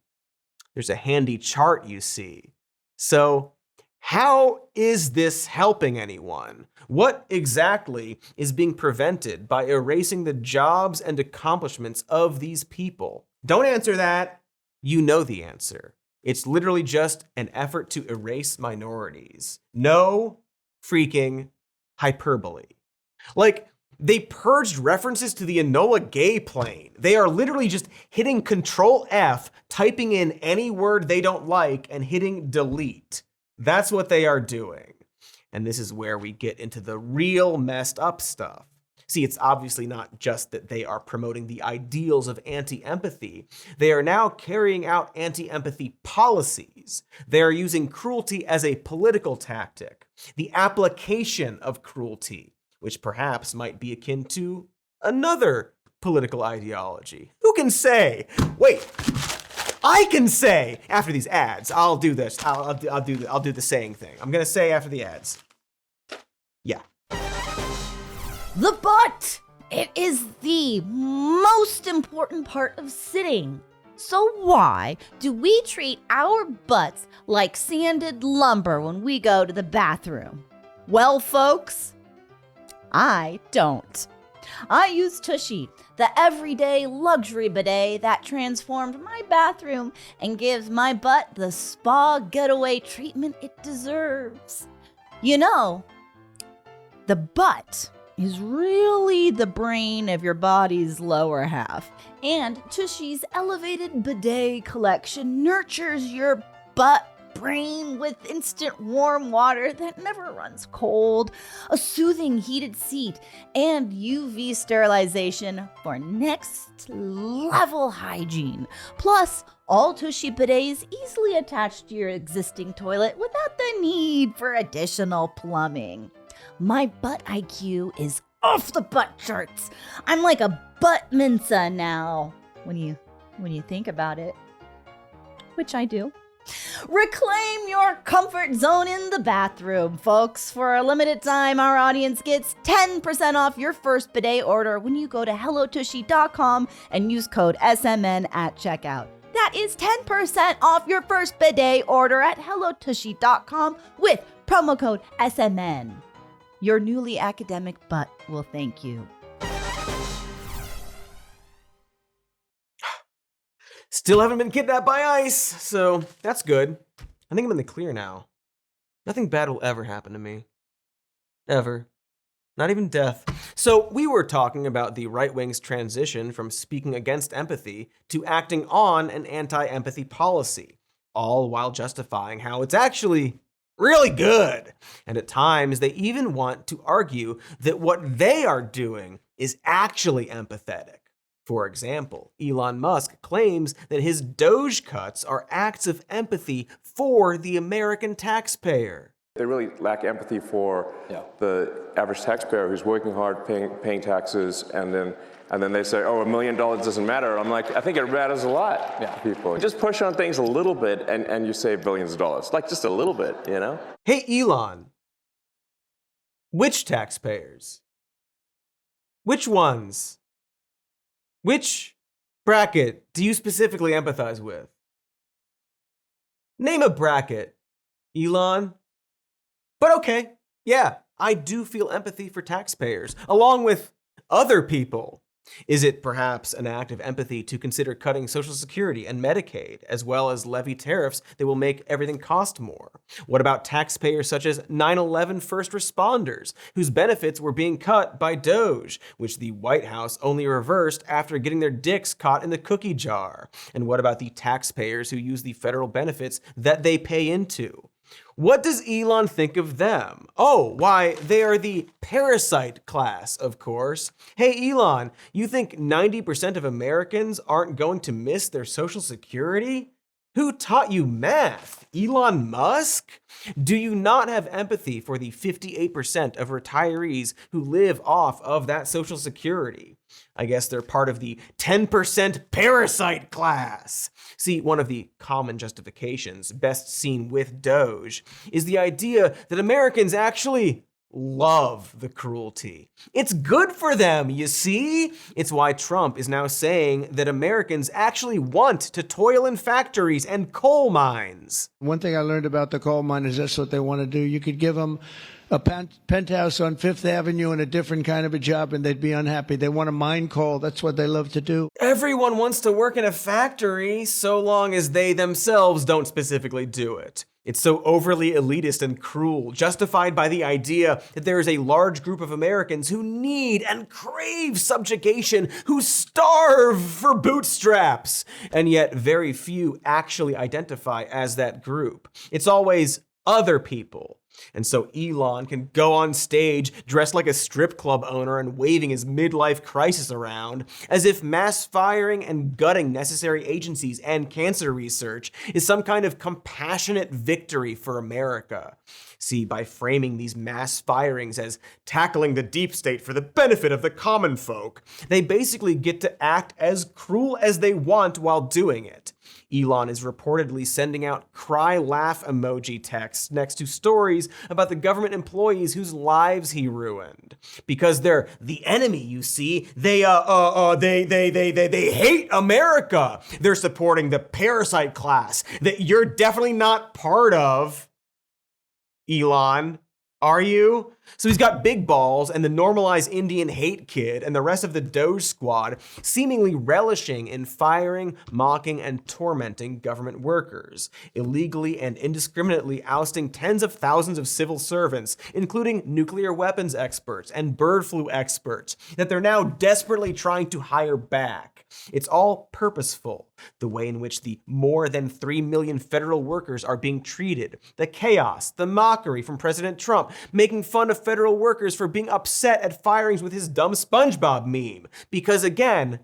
There's a handy chart, you see. So, how is this helping anyone? What exactly is being prevented by erasing the jobs and accomplishments of these people? Don't answer that. You know the answer. It's literally just an effort to erase minorities. No freaking hyperbole. Like, they purged references to the Enola Gay plane. They are literally just hitting Control F, typing in any word they don't like, and hitting delete. That's what they are doing. And this is where we get into the real messed up stuff. See, it's obviously not just that they are promoting the ideals of anti-empathy. They are now carrying out anti-empathy policies. They are using cruelty as a political tactic, the application of cruelty, which perhaps might be akin to another political ideology. Who can say? Wait, I can say after these ads. I'll do this. I'll do the saying thing. I'm gonna say after the ads. Yeah. The butt! It is the most important part of sitting. So why do we treat our butts like sanded lumber when we go to the bathroom? Well, folks, I don't. I use Tushy, the everyday luxury bidet that transformed my bathroom and gives my butt the spa getaway treatment it deserves. You know, the butt is really the brain of your body's lower half. And Tushy's elevated bidet collection nurtures your butt brain with instant warm water that never runs cold, a soothing heated seat, and UV sterilization for next level hygiene. Plus, all Tushy bidets easily attached to your existing toilet without the need for additional plumbing. My butt IQ is off the butt charts. I'm like a butt Mensa now, when you think about it, which I do. Reclaim your comfort zone in the bathroom, folks. For a limited time, our audience gets 10% off your first bidet order when you go to hellotushy.com and use code SMN at checkout. That is 10% off your first bidet order at hellotushy.com with promo code SMN. Your newly academic butt will thank you. Still haven't been kidnapped by ICE, so that's good. I think I'm in the clear now. Nothing bad will ever happen to me. Ever. Not even death. So we were talking about the right wing's transition from speaking against empathy to acting on an anti-empathy policy, all while justifying how it's actually really good. And at times, they even want to argue that what they are doing is actually empathetic. For example, Elon Musk claims that his Doge cuts are acts of empathy for the American taxpayer. They really lack empathy for the average taxpayer who's working hard, paying taxes, and then they say, oh, $1 million doesn't matter. I'm like, I think it matters a lot to people. Just push on things a little bit and you save billions of dollars. Like just a little bit, you know? Hey, Elon. Which taxpayers? Which ones? Which bracket do you specifically empathize with? Name a bracket, Elon. But okay, yeah, I do feel empathy for taxpayers, along with other people. Is it perhaps an act of empathy to consider cutting Social Security and Medicaid, as well as levy tariffs that will make everything cost more? What about taxpayers such as 9/11 first responders, whose benefits were being cut by Doge, which the White House only reversed after getting their dicks caught in the cookie jar? And what about the taxpayers who use the federal benefits that they pay into? What does Elon think of them? Oh, why, they are the parasite class, of course. Hey, Elon, you think 90% of Americans aren't going to miss their Social Security? Who taught you math? Elon Musk? Do you not have empathy for the 58% of retirees who live off of that Social Security? I guess they're part of the 10% parasite class. See, one of the common justifications, best seen with Doge, is the idea that Americans actually love the cruelty. It's good for them, you see? It's why Trump is now saying that Americans actually want to toil in factories and coal mines. One thing I learned about the coal miners, that's what they want to do. You could give them a penthouse on Fifth Avenue and a different kind of a job and they'd be unhappy. They want to mine coal. That's what they love to do. Everyone wants to work in a factory so long as they themselves don't specifically do it. It's so overly elitist and cruel, justified by the idea that there is a large group of Americans who need and crave subjugation, who starve for bootstraps, and yet very few actually identify as that group. It's always other people. And so Elon can go on stage dressed like a strip club owner and waving his midlife crisis around as if mass firing and gutting necessary agencies and cancer research is some kind of compassionate victory for America. See, by framing these mass firings as tackling the deep state for the benefit of the common folk, they basically get to act as cruel as they want while doing it. Elon is reportedly sending out cry laugh emoji texts next to stories about the government employees whose lives he ruined. Because they're the enemy, you see. They hate America. They're supporting the parasite class that you're definitely not part of. Elon, are you? So he's got big balls and the normalized Indian hate kid and the rest of the Doge squad seemingly relishing in firing, mocking, and tormenting government workers, illegally and indiscriminately ousting tens of thousands of civil servants, including nuclear weapons experts and bird flu experts, that they're now desperately trying to hire back. It's all purposeful, the way in which the more than 3 million federal workers are being treated, the chaos, the mockery from President Trump, making fun of federal workers for being upset at firings with his dumb SpongeBob meme. Because again,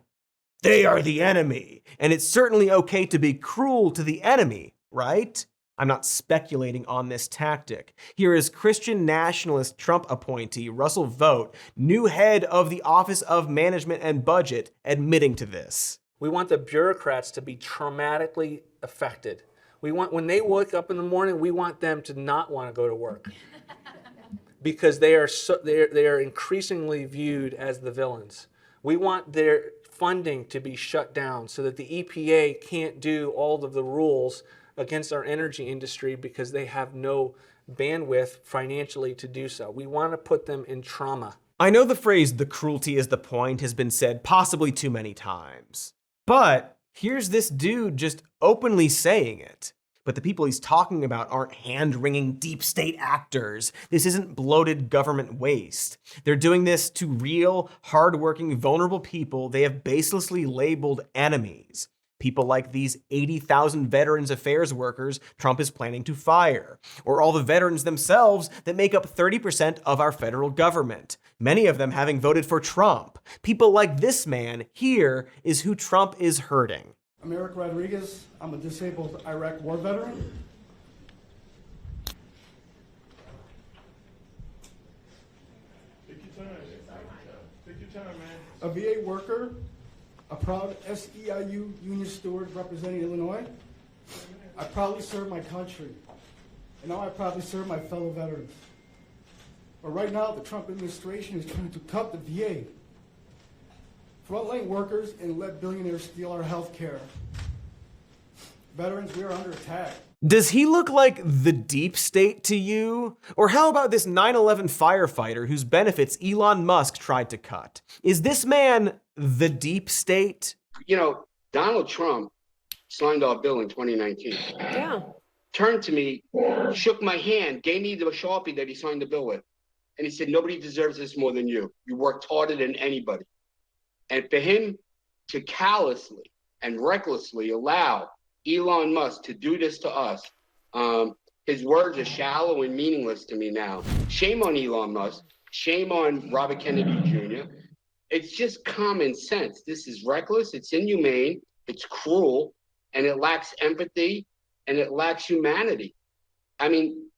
they are the enemy. And it's certainly okay to be cruel to the enemy, right? I'm not speculating on this tactic. Here is Christian nationalist Trump appointee Russell Vought, new head of the Office of Management and Budget, admitting to this. We want the bureaucrats to be traumatically affected. We want, when they wake up in the morning, we want them to not want to go to work. Because they are increasingly viewed as the villains. We want their funding to be shut down so that the EPA can't do all of the rules against our energy industry because they have no bandwidth financially to do so. We want to put them in trauma. I know the phrase "the cruelty is the point" has been said possibly too many times, but here's this dude just openly saying it. But the people he's talking about aren't hand-wringing deep state actors. This isn't bloated government waste. They're doing this to real, hardworking, vulnerable people they have baselessly labeled enemies. People like these 80,000 Veterans Affairs workers Trump is planning to fire, or all the veterans themselves that make up 30% of our federal government, many of them having voted for Trump. People like this man here is who Trump is hurting. I'm Eric Rodriguez. I'm a disabled Iraq war veteran. a VA worker, a proud SEIU union steward representing Illinois. I proudly serve my country, and now I proudly serve my fellow veterans. But right now, the Trump administration is trying to cut the VA. Frontline workers and let billionaires steal our health care. Veterans, we are under attack. Does he look like the deep state to you? Or how about this 9/11 firefighter whose benefits Elon Musk tried to cut? Is this man the deep state? You know, Donald Trump signed our bill in 2019. Yeah. Turned to me, shook my hand, gave me the Sharpie that he signed the bill with. And he said, nobody deserves this more than you. You worked harder than anybody. And for him to callously and recklessly allow Elon Musk to do this to us, his words are shallow and meaningless to me now. Shame on Elon Musk. Shame on Robert Kennedy Jr. It's just common sense. This is reckless. It's inhumane. It's cruel. And it lacks empathy. And it lacks humanity. I mean,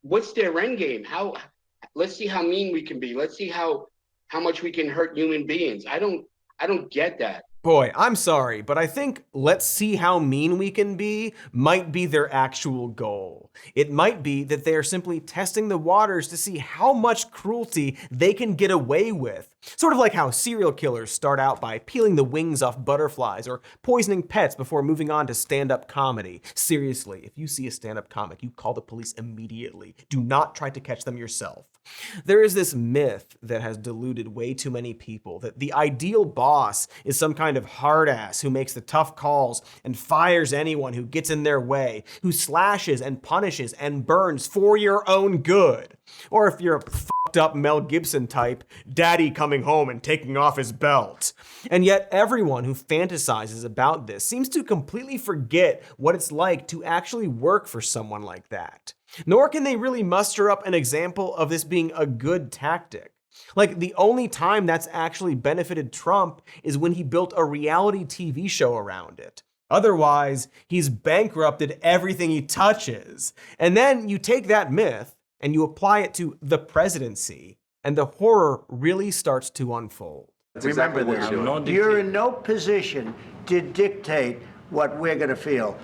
what's their end game? Let's see how mean we can be. Let's see how much we can hurt human beings. I don't get that. Boy, I'm sorry, but I think let's see how mean we can be might be their actual goal. It might be that they are simply testing the waters to see how much cruelty they can get away with. Sort of like how serial killers start out by peeling the wings off butterflies or poisoning pets before moving on to stand-up comedy. Seriously, if you see a stand-up comic, you call the police immediately. Do not try to catch them yourself. There is this myth that has deluded way too many people that the ideal boss is some kind of hard ass who makes the tough calls and fires anyone who gets in their way, who slashes and punishes and burns for your own good. Or if you're a fucked up Mel Gibson type, daddy coming home and taking off his belt. And yet everyone who fantasizes about this seems to completely forget what it's like to actually work for someone like that. Nor can they really muster up an example of this being a good tactic. Like, the only time that's actually benefited Trump is when he built a reality TV show around it. Otherwise, he's bankrupted everything he touches. And then you take that myth and you apply it to the presidency, and the horror really starts to unfold. Remember this, you're in no position to dictate what we're going to feel.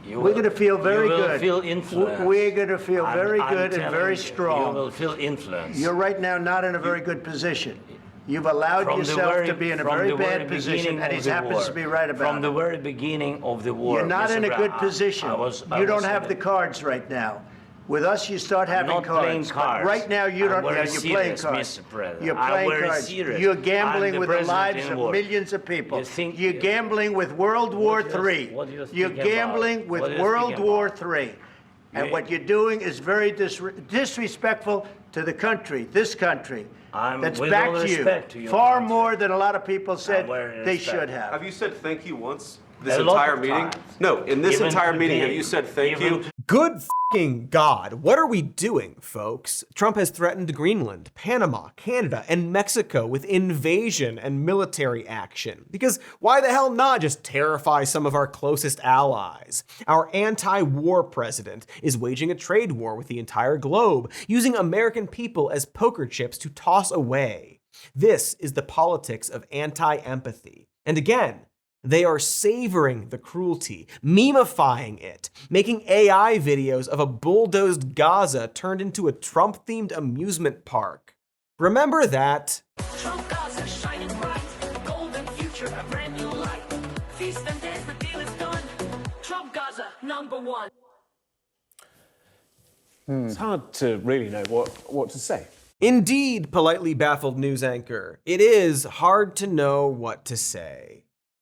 We're going to feel very good. You will feel influence. We're going to feel very good and very strong. You will feel influence. You're right now not in a very good position. You've allowed yourself to be in a very bad position, and he happens to be right about it. From the very beginning of the war. You're not in a good position. You don't have the cards right now. With us, you start having cards. But right now, you don't. You're playing cards. You're playing cards. You're gambling with the lives of millions of people. You're gambling with World War III. You're gambling with World War III. And what you're doing is very disrespectful to the country, this country. That's back to you. Far more than a lot of people said they should have. Have you said thank you once? This entire meeting? No, in this entire meeting, have you said thank you? Good f***ing God, what are we doing, folks? Trump has threatened Greenland, Panama, Canada, and Mexico with invasion and military action. Because why the hell not just terrify some of our closest allies? Our anti-war president is waging a trade war with the entire globe, using American people as poker chips to toss away. This is the politics of anti-empathy. And again, they are savoring the cruelty, memifying it, making AI videos of a bulldozed Gaza turned into a Trump-themed amusement park. Remember that? Trump Gaza shining bright, golden future, a brand new light. Feast and dance, the deal is done. Trump Gaza, #1. It's hard to really know what to say. Indeed, politely baffled news anchor. It is hard to know what to say.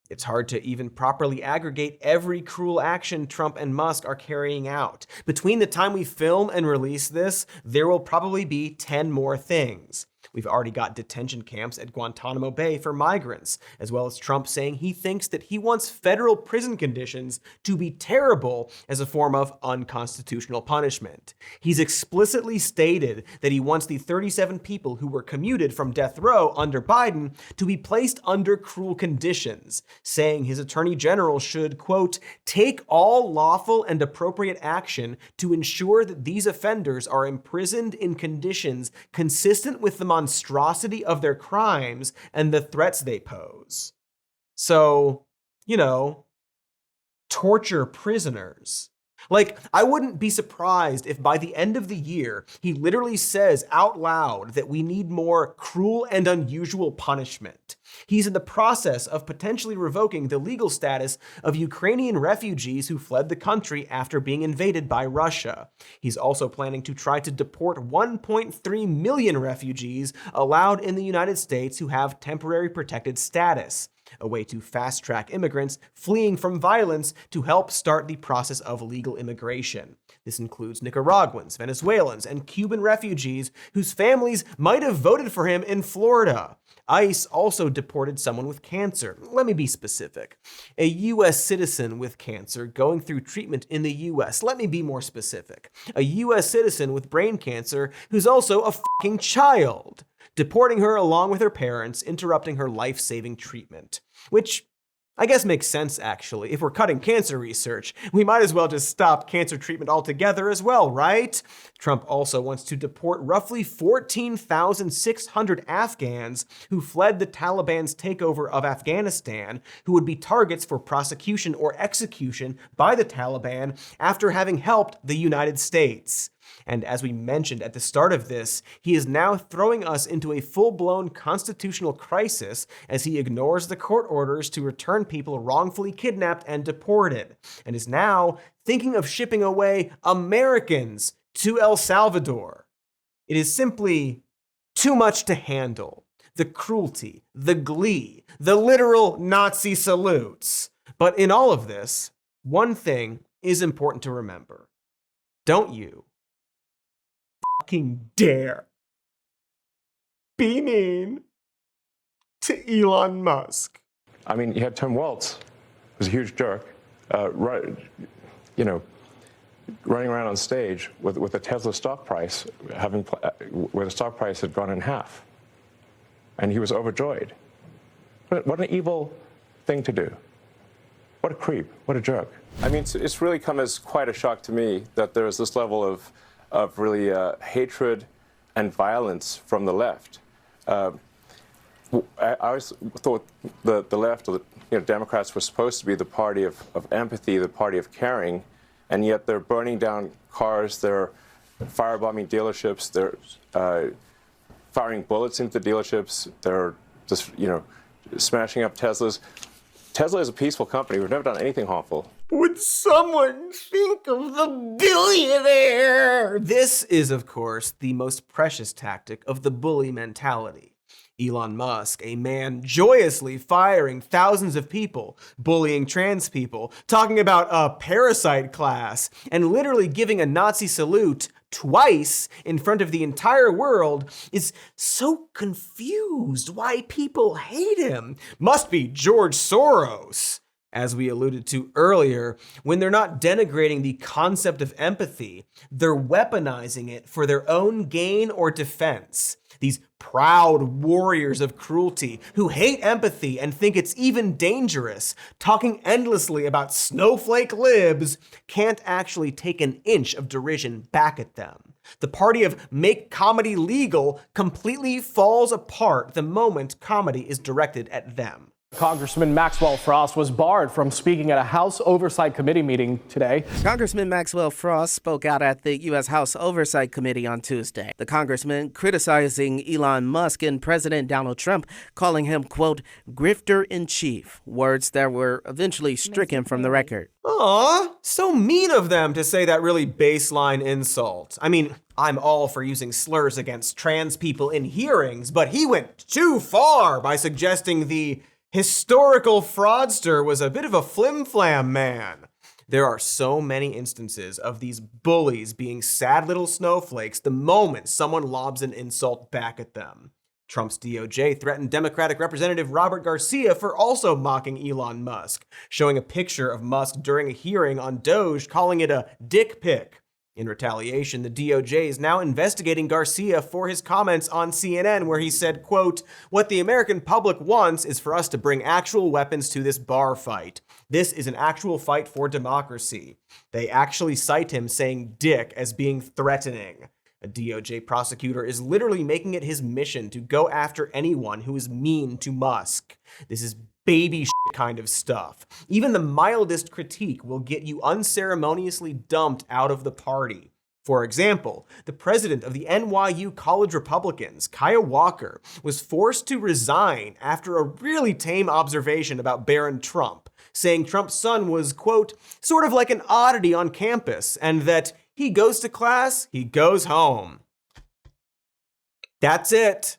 It's hard to even properly aggregate every cruel action Trump and Musk are carrying out. Between the time we film and release this, there will probably be 10 more things. We've already got detention camps at Guantanamo Bay for migrants, as well as Trump saying he thinks that he wants federal prison conditions to be terrible as a form of unconstitutional punishment. He's explicitly stated that he wants the 37 people who were commuted from death row under Biden to be placed under cruel conditions, saying his attorney general should, quote, take all lawful and appropriate action to ensure that these offenders are imprisoned in conditions consistent with the monstrosity of their crimes and the threats they pose. So, torture prisoners. Like, I wouldn't be surprised if by the end of the year, he literally says out loud that we need more cruel and unusual punishment. He's in the process of potentially revoking the legal status of Ukrainian refugees who fled the country after being invaded by Russia. He's also planning to try to deport 1.3 million refugees allowed in the United States who have temporary protected status, a way to fast-track immigrants fleeing from violence to help start the process of legal immigration. This includes Nicaraguans, Venezuelans, and Cuban refugees whose families might have voted for him in Florida. ICE also deported someone with cancer. Let me be specific. A U.S. citizen with cancer going through treatment in the U.S. Let me be more specific. A U.S. citizen with brain cancer who's also a fucking child. Deporting her along with her parents, interrupting her life-saving treatment. Which I guess makes sense, actually. If we're cutting cancer research, we might as well just stop cancer treatment altogether as well, right? Trump also wants to deport roughly 14,600 Afghans who fled the Taliban's takeover of Afghanistan, who would be targets for prosecution or execution by the Taliban after having helped the United States. And as we mentioned at the start of this, he is now throwing us into a full-blown constitutional crisis as he ignores the court orders to return people wrongfully kidnapped and deported, and is now thinking of shipping away Americans to El Salvador. It is simply too much to handle. The cruelty, the glee, the literal Nazi salutes. But in all of this, one thing is important to remember. Don't you fucking dare be mean to Elon Musk. I mean, you had Tim Walz, who's a huge jerk, running around on stage with a Tesla stock price, where the stock price had gone in half. And he was overjoyed. What an evil thing to do. What a creep. What a jerk. I mean, it's really come as quite a shock to me that there is this level of really hatred and violence from the left. I always thought the left, or Democrats, were supposed to be the party of empathy, the party of caring, and yet they're burning down cars, they're firebombing dealerships, they're firing bullets into dealerships, they're just, smashing up Teslas. Tesla is a peaceful company. We've never done anything harmful. Would someone think of the billionaire? This is, of course, the most precious tactic of the bully mentality. Elon Musk, a man joyously firing thousands of people, bullying trans people, talking about a parasite class, and literally giving a Nazi salute twice in front of the entire world, is so confused why people hate him. Must be George Soros. As we alluded to earlier, when they're not denigrating the concept of empathy, they're weaponizing it for their own gain or defense. These proud warriors of cruelty who hate empathy and think it's even dangerous, talking endlessly about snowflake libs, can't actually take an inch of derision back at them. The party of make comedy legal completely falls apart the moment comedy is directed at them. Congressman Maxwell Frost was barred from speaking at a House Oversight Committee meeting today. Congressman Maxwell Frost spoke out at the U.S. House Oversight Committee on Tuesday. The congressman criticizing Elon Musk and President Donald Trump, calling him, quote, grifter-in-chief, words that were eventually stricken from the record. Aw, so mean of them to say that really baseline insult. I mean, I'm all for using slurs against trans people in hearings, but he went too far by suggesting the historical fraudster was a bit of a flim-flam man. There are so many instances of these bullies being sad little snowflakes the moment someone lobs an insult back at them. Trump's DOJ threatened Democratic Representative Robert Garcia for also mocking Elon Musk, showing a picture of Musk during a hearing on Doge, calling it a dick pic. In retaliation, the DOJ is now investigating Garcia for his comments on CNN, where he said, quote, what the American public wants is for us to bring actual weapons to this bar fight. This is an actual fight for democracy. They actually cite him saying dick as being threatening. A DOJ prosecutor is literally making it his mission to go after anyone who is mean to Musk. This is baby shit kind of stuff. Even the mildest critique will get you unceremoniously dumped out of the party. For example, the president of the NYU College Republicans, Kaya Walker, was forced to resign after a really tame observation about Barron Trump, saying Trump's son was, quote, sort of like an oddity on campus, and that he goes to class, he goes home. That's it.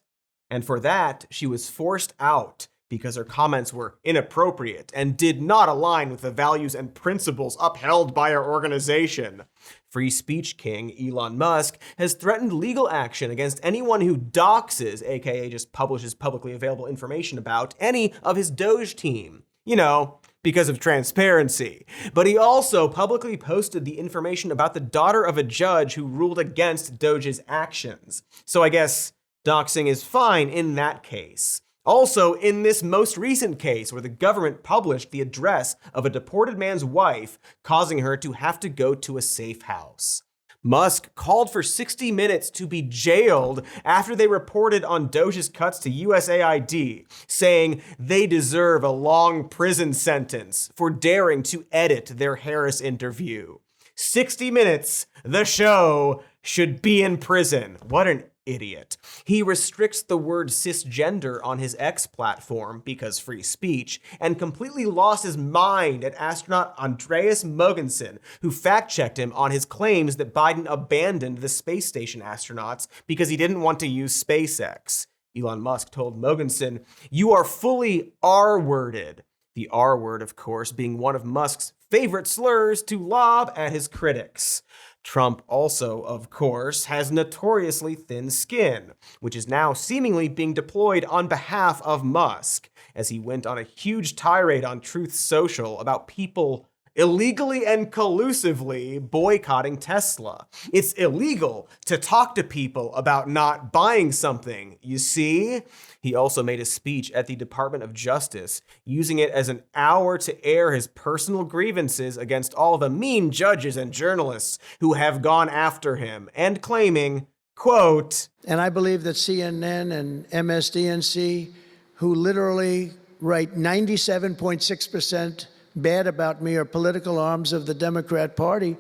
And for that, she was forced out because her comments were inappropriate and did not align with the values and principles upheld by our organization. Free speech king Elon Musk has threatened legal action against anyone who doxes, aka just publishes publicly available information about, any of his Doge team. You know, because of transparency. But he also publicly posted the information about the daughter of a judge who ruled against Doge's actions. So I guess doxing is fine in that case. Also, in this most recent case where the government published the address of a deported man's wife, causing her to have to go to a safe house. Musk called for 60 Minutes to be jailed after they reported on Doge's cuts to USAID, saying they deserve a long prison sentence for daring to edit their Harris interview. 60 Minutes, the show, should be in prison. What an idiot. He restricts the word cisgender on his X platform because free speech, and completely lost his mind at astronaut Andreas Mogensen, who fact-checked him on his claims that Biden abandoned the space station astronauts because he didn't want to use SpaceX. Elon Musk told Mogensen, "You are fully R-worded." The R word, of course, being one of Musk's favorite slurs to lob at his critics. Trump also, of course, has notoriously thin skin, which is now seemingly being deployed on behalf of Musk, as he went on a huge tirade on Truth Social about people illegally and collusively boycotting Tesla. It's illegal to talk to people about not buying something, you see? He also made a speech at the Department of Justice, using it as an hour to air his personal grievances against all the mean judges and journalists who have gone after him, and claiming, quote, And I believe that CNN and MSDNC, who literally write 97.6% bad about me, are political arms of the Democrat Party.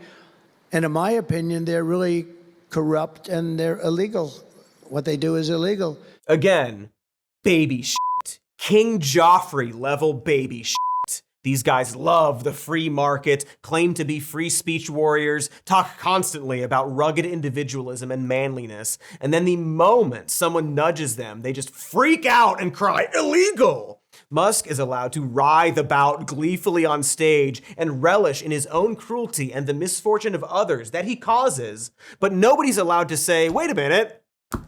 And in my opinion, they're really corrupt and they're illegal. What they do is illegal. Again, baby shit. King Joffrey level baby shit. These guys love the free market, claim to be free speech warriors, talk constantly about rugged individualism and manliness, and then the moment someone nudges them, they just freak out and cry, illegal! Musk is allowed to writhe about gleefully on stage and relish in his own cruelty and the misfortune of others that he causes, but nobody's allowed to say, wait a minute, f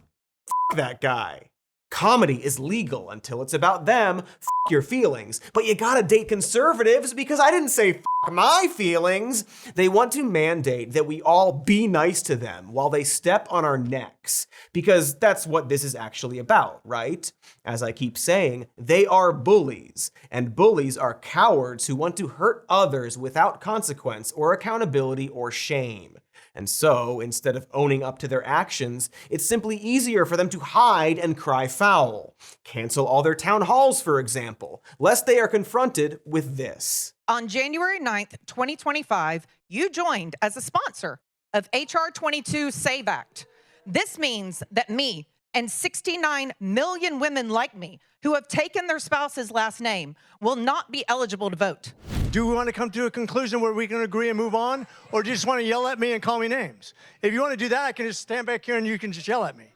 that guy. Comedy is legal until it's about them, f your feelings, but you gotta date conservatives because I didn't say f my feelings. They want to mandate that we all be nice to them while they step on our necks, because that's what this is actually about, right? As I keep saying, they are bullies, and bullies are cowards who want to hurt others without consequence or accountability or shame. And so, instead of owning up to their actions, it's simply easier for them to hide and cry foul. Cancel all their town halls, for example, lest they are confronted with this. On January 9th, 2025, you joined as a sponsor of HR 22 SAVE Act. This means that me and 69 million women like me who have taken their spouse's last name will not be eligible to vote. Do we want to come to a conclusion where we can agree and move on? Or do you just want to yell at me and call me names? If you want to do that, I can just stand back here and you can just yell at me.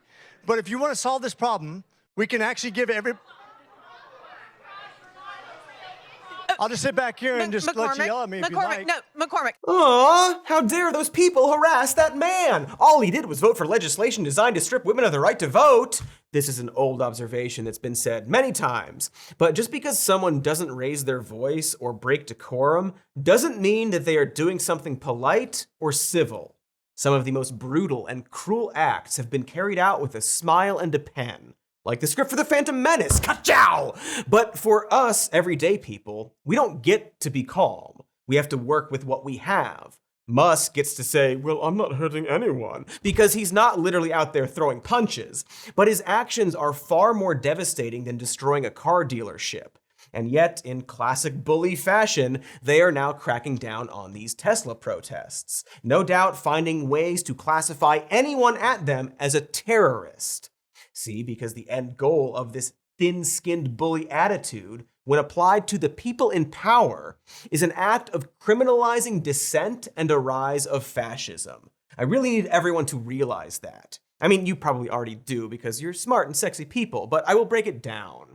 But if you want to solve this problem, we can actually give I'll just sit back here and just let you yell at me if you like. No, McCormick. Aw, how dare those people harass that man? All he did was vote for legislation designed to strip women of the right to vote. This is an old observation that's been said many times, but just because someone doesn't raise their voice or break decorum doesn't mean that they are doing something polite or civil. Some of the most brutal and cruel acts have been carried out with a smile and a pen. Like the script for The Phantom Menace, ka-chow! But for us, everyday people, we don't get to be calm. We have to work with what we have. Musk gets to say, well, I'm not hurting anyone, because he's not literally out there throwing punches, but his actions are far more devastating than destroying a car dealership. And yet, in classic bully fashion, they are now cracking down on these Tesla protests, no doubt finding ways to classify anyone at them as a terrorist. See, because the end goal of this thin-skinned bully attitude, when applied to the people in power, is an act of criminalizing dissent and a rise of fascism. I really need everyone to realize that. I mean, you probably already do because you're smart and sexy people, but I will break it down.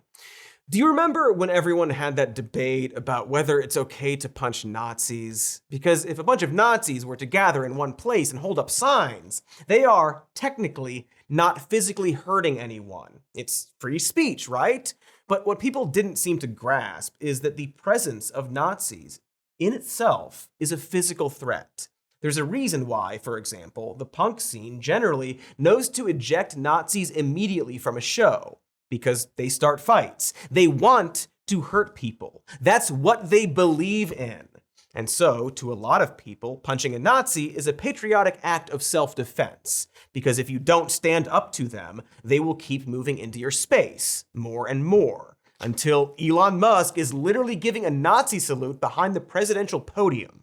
Do you remember when everyone had that debate about whether it's okay to punch Nazis? Because if a bunch of Nazis were to gather in one place and hold up signs, they are technically not physically hurting anyone. It's free speech, right? But what people didn't seem to grasp is that the presence of Nazis in itself is a physical threat. There's a reason why, for example, the punk scene generally knows to eject Nazis immediately from a show. Because they start fights. They want to hurt people. That's what they believe in. And so, to a lot of people, punching a Nazi is a patriotic act of self-defense. Because if you don't stand up to them, they will keep moving into your space more and more. Until Elon Musk is literally giving a Nazi salute behind the presidential podium.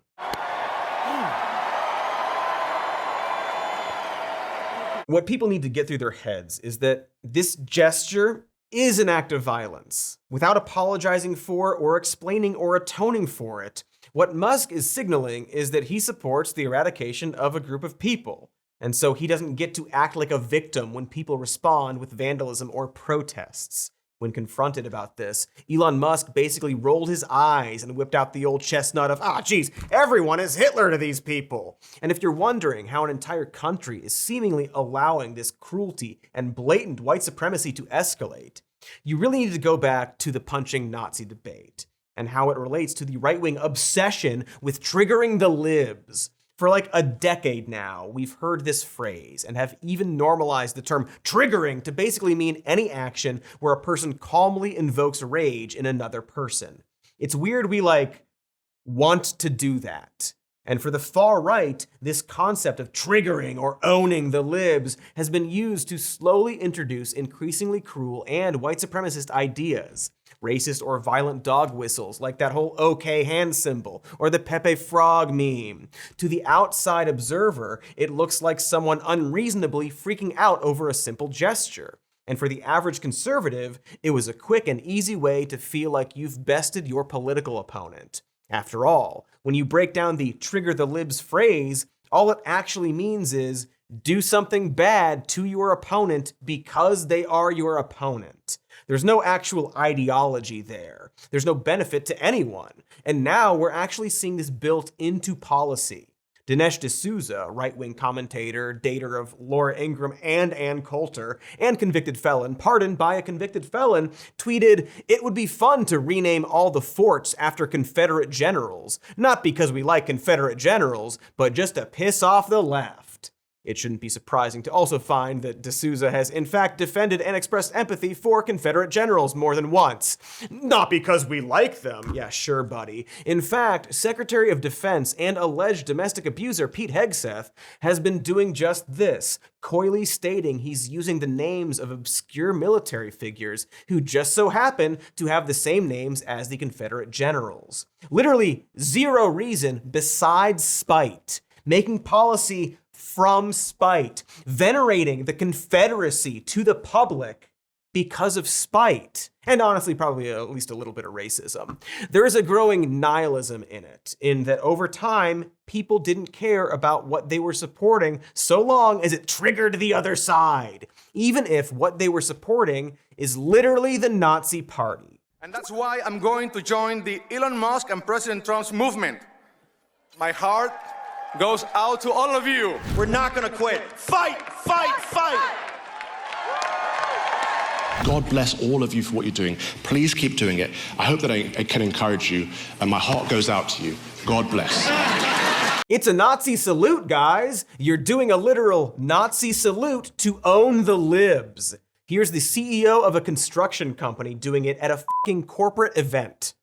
What people need to get through their heads is that this gesture is an act of violence. Without apologizing for or explaining or atoning for it, what Musk is signaling is that he supports the eradication of a group of people. And so he doesn't get to act like a victim when people respond with vandalism or protests. When confronted about this, Elon Musk basically rolled his eyes and whipped out the old chestnut of, geez, everyone is Hitler to these people. And if you're wondering how an entire country is seemingly allowing this cruelty and blatant white supremacy to escalate, you really need to go back to the punching Nazi debate and how it relates to the right-wing obsession with triggering the libs. For like a decade now, we've heard this phrase and have even normalized the term triggering to basically mean any action where a person calmly invokes rage in another person. It's weird we want to do that. And for the far right, this concept of triggering or owning the libs has been used to slowly introduce increasingly cruel and white supremacist ideas. Racist or violent dog whistles, like that whole OK hand symbol, or the Pepe Frog meme. To the outside observer, it looks like someone unreasonably freaking out over a simple gesture. And for the average conservative, it was a quick and easy way to feel like you've bested your political opponent. After all, when you break down the trigger the libs phrase, all it actually means is do something bad to your opponent because they are your opponent. There's no actual ideology there. There's no benefit to anyone. And now we're actually seeing this built into policy. Dinesh D'Souza, right-wing commentator, dater of Laura Ingraham and Ann Coulter, and convicted felon, pardoned by a convicted felon, tweeted, "It would be fun to rename all the forts after Confederate generals, not because we like Confederate generals, but just to piss off the left." It shouldn't be surprising to also find that D'Souza has in fact defended and expressed empathy for Confederate generals more than once. Not because we like them. Yeah, sure, buddy. In fact, Secretary of Defense and alleged domestic abuser Pete Hegseth has been doing just this, coyly stating he's using the names of obscure military figures who just so happen to have the same names as the Confederate generals. Literally zero reason besides spite. Making policy from spite, venerating the Confederacy to the public because of spite, and honestly probably at least a little bit of racism. There is a growing nihilism in it, in that over time, people didn't care about what they were supporting so long as it triggered the other side, even if what they were supporting is literally the Nazi Party. And that's why I'm going to join the Elon Musk and President Trump's movement. My heart goes out to all of you. We're not gonna quit. Fight, fight, fight. God bless all of you for what you're doing. Please keep doing it. I hope that I can encourage you, and my heart goes out to you. God bless. It's a Nazi salute, guys. You're doing a literal Nazi salute to own the libs. Here's the CEO of a construction company doing it at a fucking corporate event.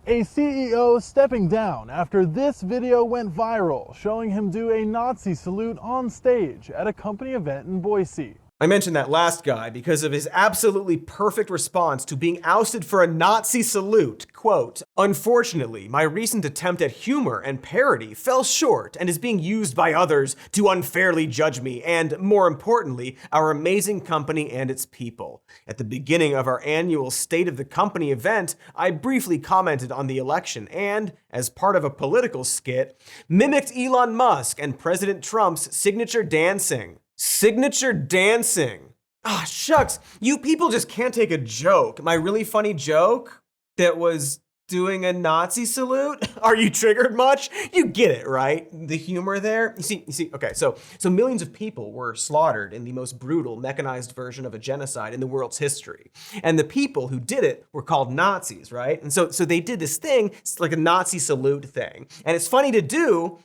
A CEO stepping down after this video went viral, showing him do a Nazi salute on stage at a company event in Boise. I mentioned that last guy because of his absolutely perfect response to being ousted for a Nazi salute. Quote, "Unfortunately, my recent attempt at humor and parody fell short and is being used by others to unfairly judge me and, more importantly, our amazing company and its people. At the beginning of our annual State of the Company event, I briefly commented on the election and, as part of a political skit, mimicked Elon Musk and President Trump's signature dancing." Signature dancing. Ah, shucks. You people just can't take a joke. My really funny joke that was doing a Nazi salute. Are you triggered much? You get it, right? The humor there. You see, okay, so millions of people were slaughtered in the most brutal mechanized version of a genocide in the world's history. And the people who did it were called Nazis, right? And so they did this thing, it's like a Nazi salute thing. And it's funny to do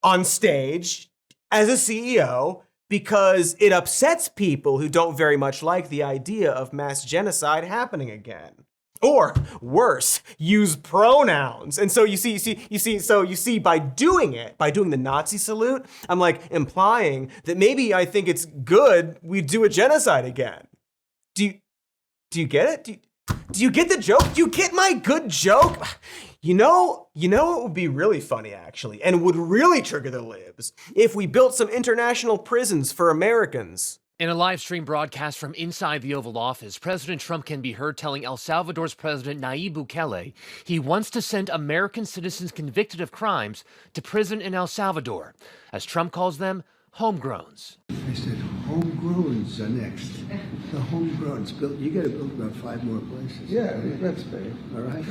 on stage as a CEO, because it upsets people who don't very much like the idea of mass genocide happening again. Or worse, use pronouns. And so you see, by doing the Nazi salute, I'm like implying that maybe I think it's good we do a genocide again. Do you get it? Do you get the joke? Do you get my good joke? You know what would be really funny, actually, and would really trigger the libs? If we built some international prisons for Americans. In a live stream broadcast from inside the Oval Office, President Trump can be heard telling El Salvador's President Nayib Bukele he wants to send American citizens convicted of crimes to prison in El Salvador, as Trump calls them homegrowns. I said, homegrowns are next. The homegrowns. You got to build about 5 more places. Yeah, that's fair. All right?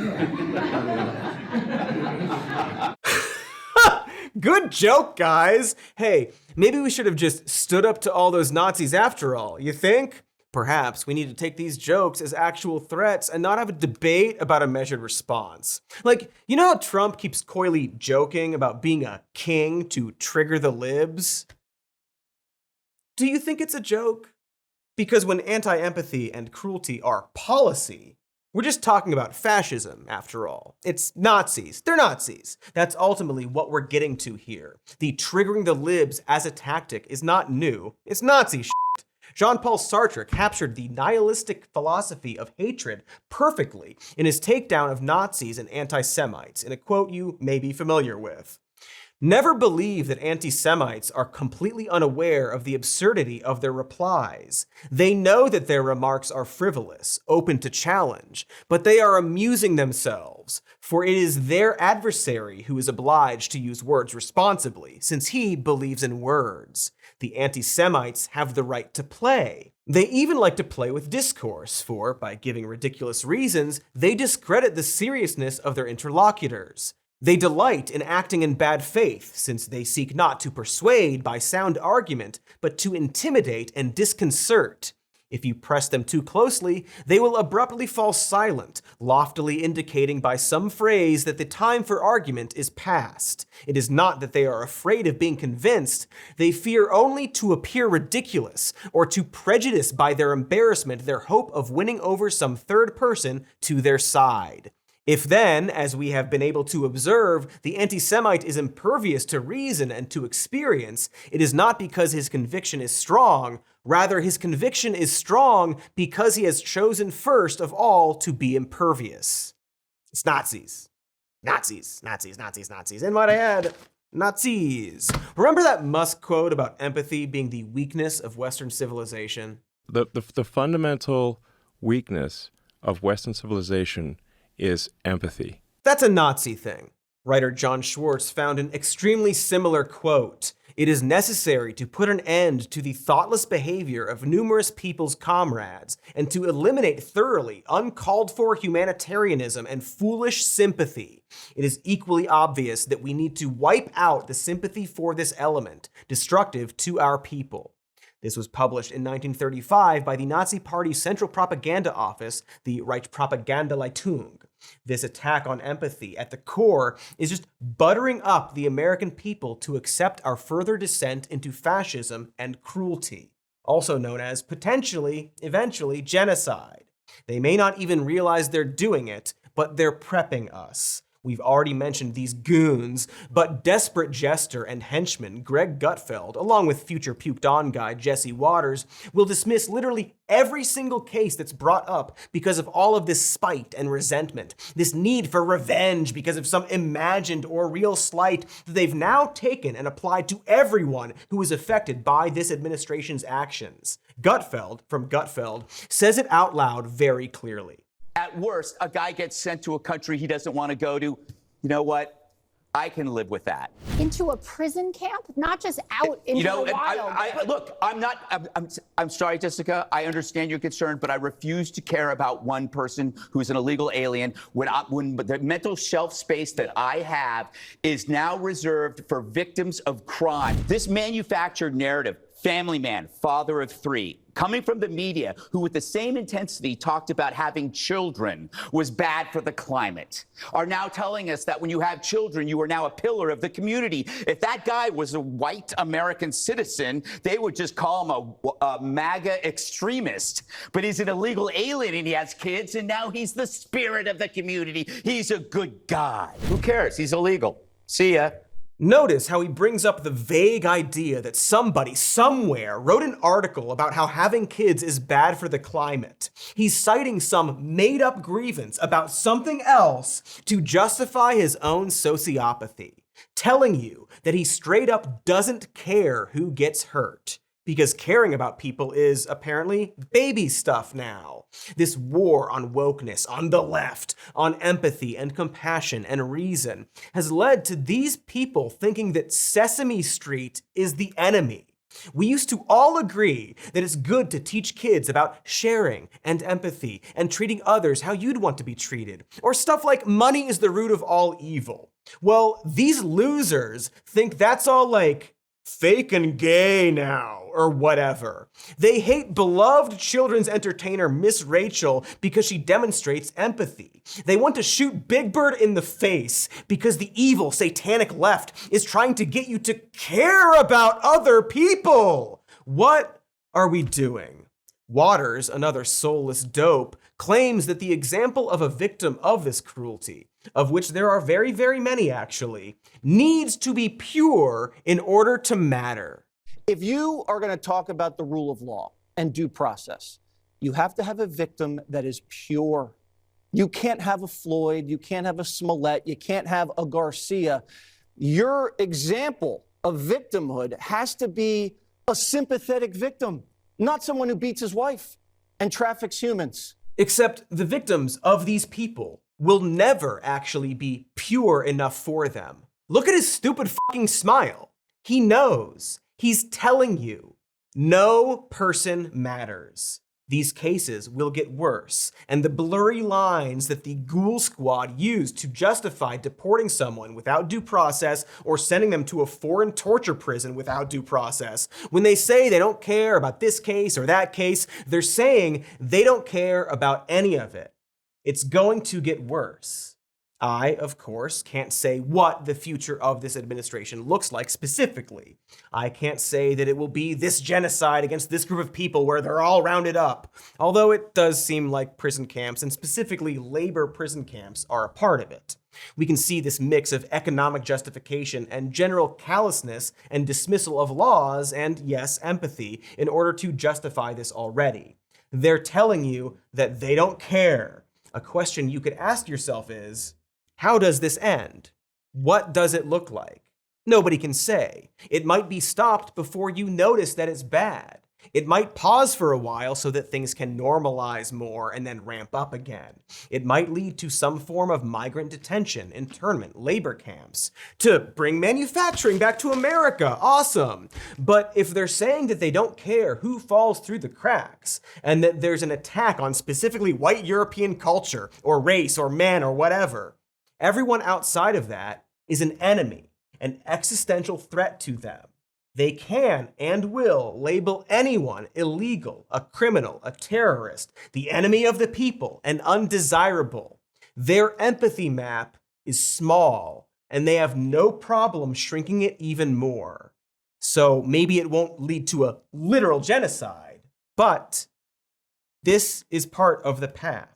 Good joke, guys. Hey, maybe we should have just stood up to all those Nazis after all, you think? Perhaps we need to take these jokes as actual threats and not have a debate about a measured response. Like, you know how Trump keeps coyly joking about being a king to trigger the libs? Do you think it's a joke? Because when anti-empathy and cruelty are policy, we're just talking about fascism, after all. It's Nazis. They're Nazis. That's ultimately what we're getting to here. The triggering the libs as a tactic is not new. It's Nazi shit. Jean-Paul Sartre captured the nihilistic philosophy of hatred perfectly in his takedown of Nazis and anti-Semites, in a quote you may be familiar with. Never believe that anti-Semites are completely unaware of the absurdity of their replies. They know that their remarks are frivolous, open to challenge, but they are amusing themselves, for it is their adversary who is obliged to use words responsibly, since he believes in words. The anti-Semites have the right to play. They even like to play with discourse, for, by giving ridiculous reasons, they discredit the seriousness of their interlocutors. They delight in acting in bad faith, since they seek not to persuade by sound argument, but to intimidate and disconcert. If you press them too closely, they will abruptly fall silent, loftily indicating by some phrase that the time for argument is past. It is not that they are afraid of being convinced, they fear only to appear ridiculous, or to prejudice by their embarrassment their hope of winning over some third person to their side. If then, as we have been able to observe, the anti-Semite is impervious to reason and to experience, it is not because his conviction is strong, rather his conviction is strong because he has chosen first of all to be impervious. It's Nazis. Nazis, Nazis, Nazis, Nazis. And might I add, Nazis. Remember that Musk quote about empathy being the weakness of Western civilization? The fundamental weakness of Western civilization is empathy. That's a Nazi thing. Writer John Schwartz found an extremely similar quote. It is necessary to put an end to the thoughtless behavior of numerous people's comrades and to eliminate thoroughly uncalled for humanitarianism and foolish sympathy. It is equally obvious that we need to wipe out the sympathy for this element, destructive to our people. This was published in 1935 by the Nazi Party's Central Propaganda Office, the Reichspropagandaleitung. This attack on empathy at the core is just buttering up the American people to accept our further descent into fascism and cruelty, also known as potentially, eventually, genocide. They may not even realize they're doing it, but they're prepping us. We've already mentioned these goons, but desperate jester and henchman Gregg Gutfeld, along with future puked on guy Jesse Waters, will dismiss literally every single case that's brought up because of all of this spite and resentment, this need for revenge because of some imagined or real slight that they've now taken and applied to everyone who is affected by this administration's actions. Gutfeld, from Gutfeld, says it out loud very clearly. At worst, a guy gets sent to a country he doesn't want to go to. You know what? I can live with that. Into a prison camp, not just out into the wild. Look, I'm sorry, Jessica. I understand your concern, but I refuse to care about one person who's an illegal alien when the mental shelf space that I have is now reserved for victims of crime. This manufactured narrative, family man, father of three, coming from the media, who with the same intensity talked about having children was bad for the climate, are now telling us that when you have children, you are now a pillar of the community. If that guy was a white American citizen, they would just call him a MAGA extremist. But he's an illegal alien and he has kids, and now he's the spirit of the community. He's a good guy. Who cares? He's illegal. See ya. Notice how he brings up the vague idea that somebody somewhere wrote an article about how having kids is bad for the climate. He's citing some made-up grievance about something else to justify his own sociopathy, telling you that he straight up doesn't care who gets hurt. Because caring about people is apparently baby stuff now. This war on wokeness, on the left, on empathy and compassion and reason has led to these people thinking that Sesame Street is the enemy. We used to all agree that it's good to teach kids about sharing and empathy and treating others how you'd want to be treated, or stuff like money is the root of all evil. Well, these losers think that's all like fake and gay now, or whatever. They hate beloved children's entertainer Miss Rachel because she demonstrates empathy. They want to shoot Big Bird in the face because the evil satanic left is trying to get you to care about other people. What are we doing? Waters, another soulless dope, claims that the example of a victim of this cruelty, of which there are very, very many actually, needs to be pure in order to matter. If you are going to talk about the rule of law and due process, you have to have a victim that is pure. You can't have a Floyd, you can't have a Smollett, you can't have a Garcia. Your example of victimhood has to be a sympathetic victim, not someone who beats his wife and traffics humans. Except the victims of these people will never actually be pure enough for them. Look at his stupid fucking smile. He knows. He's telling you, no person matters. These cases will get worse, and the blurry lines that the Ghoul Squad used to justify deporting someone without due process or sending them to a foreign torture prison without due process, when they say they don't care about this case or that case, they're saying they don't care about any of it. It's going to get worse. I, of course, can't say what the future of this administration looks like specifically. I can't say that it will be this genocide against this group of people where they're all rounded up, although it does seem like prison camps, and specifically labor prison camps, are a part of it. We can see this mix of economic justification and general callousness and dismissal of laws and, yes, empathy in order to justify this already. They're telling you that they don't care. A question you could ask yourself is, how does this end? What does it look like? Nobody can say. It might be stopped before you notice that it's bad. It might pause for a while so that things can normalize more and then ramp up again. It might lead to some form of migrant detention, internment, labor camps, to bring manufacturing back to America. Awesome. But if they're saying that they don't care who falls through the cracks, and that there's an attack on specifically white European culture, or race, or man, or whatever, everyone outside of that is an enemy, an existential threat to them. They can and will label anyone illegal, a criminal, a terrorist, the enemy of the people, and undesirable. Their empathy map is small, and they have no problem shrinking it even more. So maybe it won't lead to a literal genocide, but this is part of the path.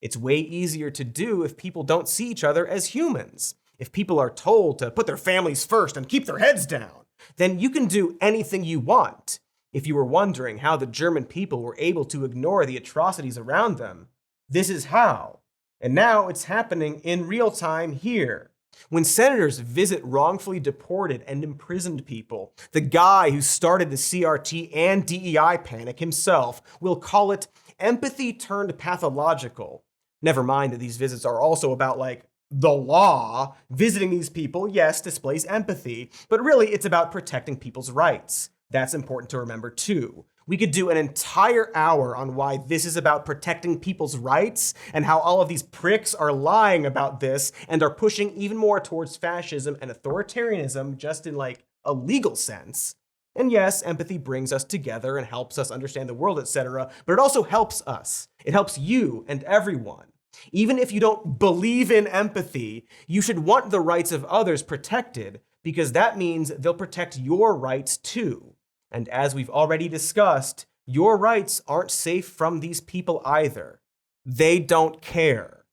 It's way easier to do if people don't see each other as humans. If people are told to put their families first and keep their heads down, then you can do anything you want. If you were wondering how the German people were able to ignore the atrocities around them, this is how. And now it's happening in real time here. When senators visit wrongfully deported and imprisoned people, the guy who started the CRT and DEI panic himself will call it empathy turned pathological. Never mind that these visits are also about, like, the law. Visiting these people, yes, displays empathy, but really it's about protecting people's rights. That's important to remember too. We could do an entire hour on why this is about protecting people's rights and how all of these pricks are lying about this and are pushing even more towards fascism and authoritarianism just in, like, a legal sense. And yes, empathy brings us together and helps us understand the world, etc., but it also helps us. It helps you and everyone. Even if you don't believe in empathy, you should want the rights of others protected, because that means they'll protect your rights too. And as we've already discussed, your rights aren't safe from these people either. They don't care.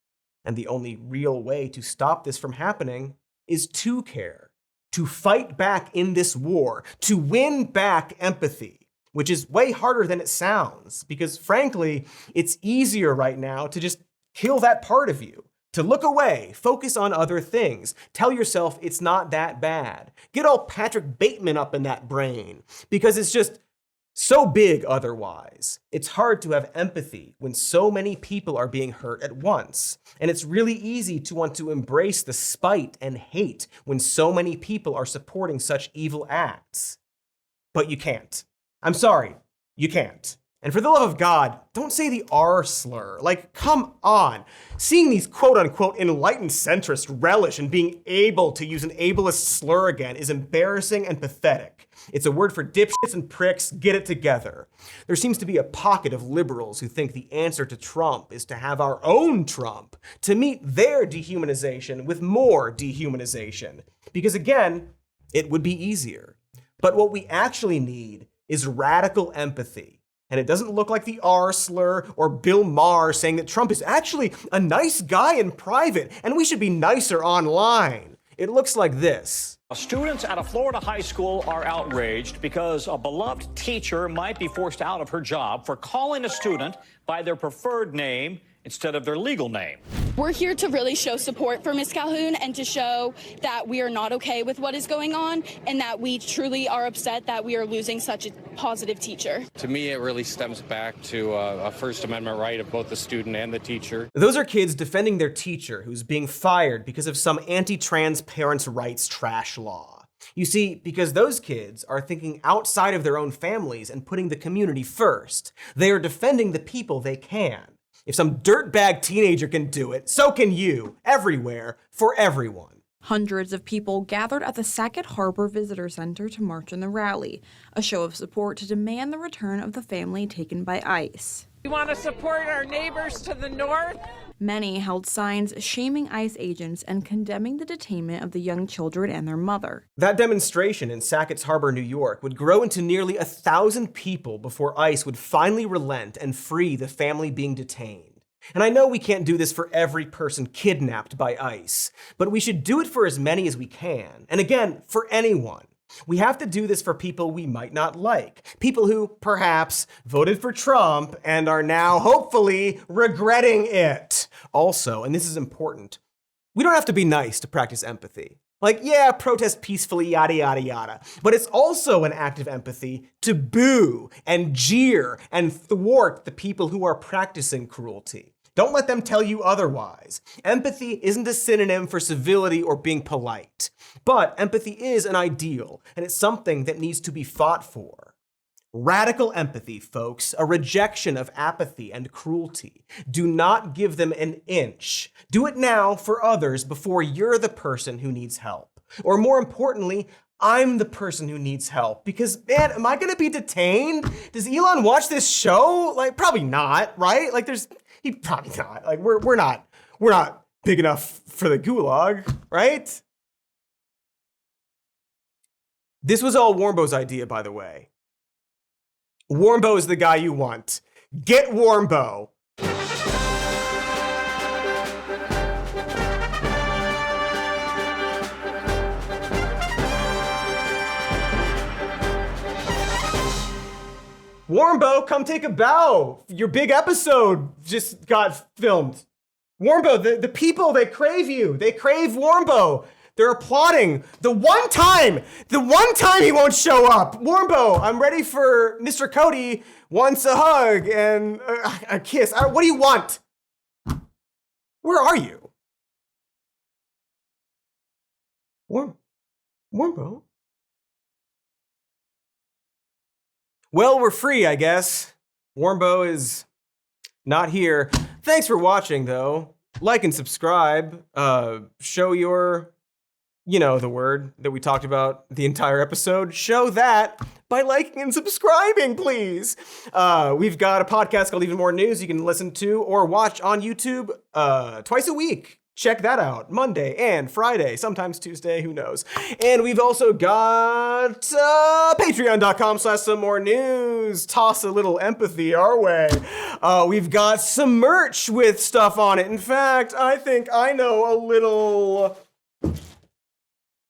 And the only real way to stop this from happening is to care, to fight back in this war, to win back empathy, which is way harder than it sounds, because frankly, it's easier right now to just kill that part of you, to look away, focus on other things, tell yourself it's not that bad. Get all Patrick Bateman up in that brain, because it's just so big otherwise. It's hard to have empathy when so many people are being hurt at once. And it's really easy to want to embrace the spite and hate when so many people are supporting such evil acts. But you can't. I'm sorry, you can't. And for the love of God, don't say the R slur. Like, come on. Seeing these quote-unquote enlightened centrists relish in being able to use an ableist slur again is embarrassing and pathetic. It's a word for dipshits and pricks. Get it together. There seems to be a pocket of liberals who think the answer to Trump is to have our own Trump, to meet their dehumanization with more dehumanization. Because again, it would be easier. But what we actually need is radical empathy. And it doesn't look like the R slur or Bill Maher saying that Trump is actually a nice guy in private and we should be nicer online. It looks like this. Students at a Florida high school are outraged because a beloved teacher might be forced out of her job for calling a student by their preferred name instead of their legal name. We're here to really show support for Ms. Calhoun and to show that we are not okay with what is going on and that we truly are upset that we are losing such a positive teacher. To me, it really stems back to a First Amendment right of both the student and the teacher. Those are kids defending their teacher who's being fired because of some anti-trans parents' rights trash law. You see, because those kids are thinking outside of their own families and putting the community first. They are defending the people they can. If some dirtbag teenager can do it, so can you, everywhere, for everyone. Hundreds of people gathered at the Sackett Harbor Visitor Center to march in the rally, a show of support to demand the return of the family taken by ICE. We want to support our neighbors to the north. Many held signs shaming ICE agents and condemning the detainment of the young children and their mother. That demonstration in Sackett's Harbor, New York would grow into nearly 1,000 people before ICE would finally relent and free the family being detained. And I know we can't do this for every person kidnapped by ICE, but we should do it for as many as we can. And again, for anyone. We have to do this for people we might not like. People who, perhaps, voted for Trump and are now, hopefully, regretting it. Also, and this is important, we don't have to be nice to practice empathy. Like, yeah, protest peacefully, yada, yada, yada. But it's also an act of empathy to boo and jeer and thwart the people who are practicing cruelty. Don't let them tell you otherwise. Empathy isn't a synonym for civility or being polite. But empathy is an ideal, and it's something that needs to be fought for. Radical empathy, folks, a rejection of apathy and cruelty. Do not give them an inch. Do it now for others before you're the person who needs help. Or more importantly, I'm the person who needs help. Because, man, am I gonna be detained? Does Elon watch this show? Like, probably not, right? Like, he probably not. Like, we're not big enough for the gulag, right? This was all Warmbo's idea, by the way. Warmbo is the guy you want. Get Warmbo. Warmbo, come take a bow. Your big episode just got filmed. Warmbo, the people, they crave you. They crave Warmbo. They're applauding. The one time he won't show up. Warmbo, I'm ready for Mr. Cody wants a hug and a kiss. What do you want? Where are you? Warmbo? Well, we're free, I guess. Warmbo is not here. Thanks for watching, though. Like and subscribe. Show your... You know the word that we talked about the entire episode. Show that by liking and subscribing, please. We've got a podcast called Even More News you can listen to or watch on YouTube twice a week. Check that out. Monday and Friday, sometimes Tuesday, who knows. And we've also got patreon.com/somemore-news. Toss a little empathy our way. We've got some merch with stuff on it. In fact, I think I know a little...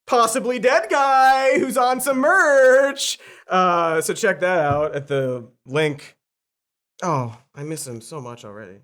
possibly dead guy who's on some merch. So check that out at the link. Oh, I miss him so much already.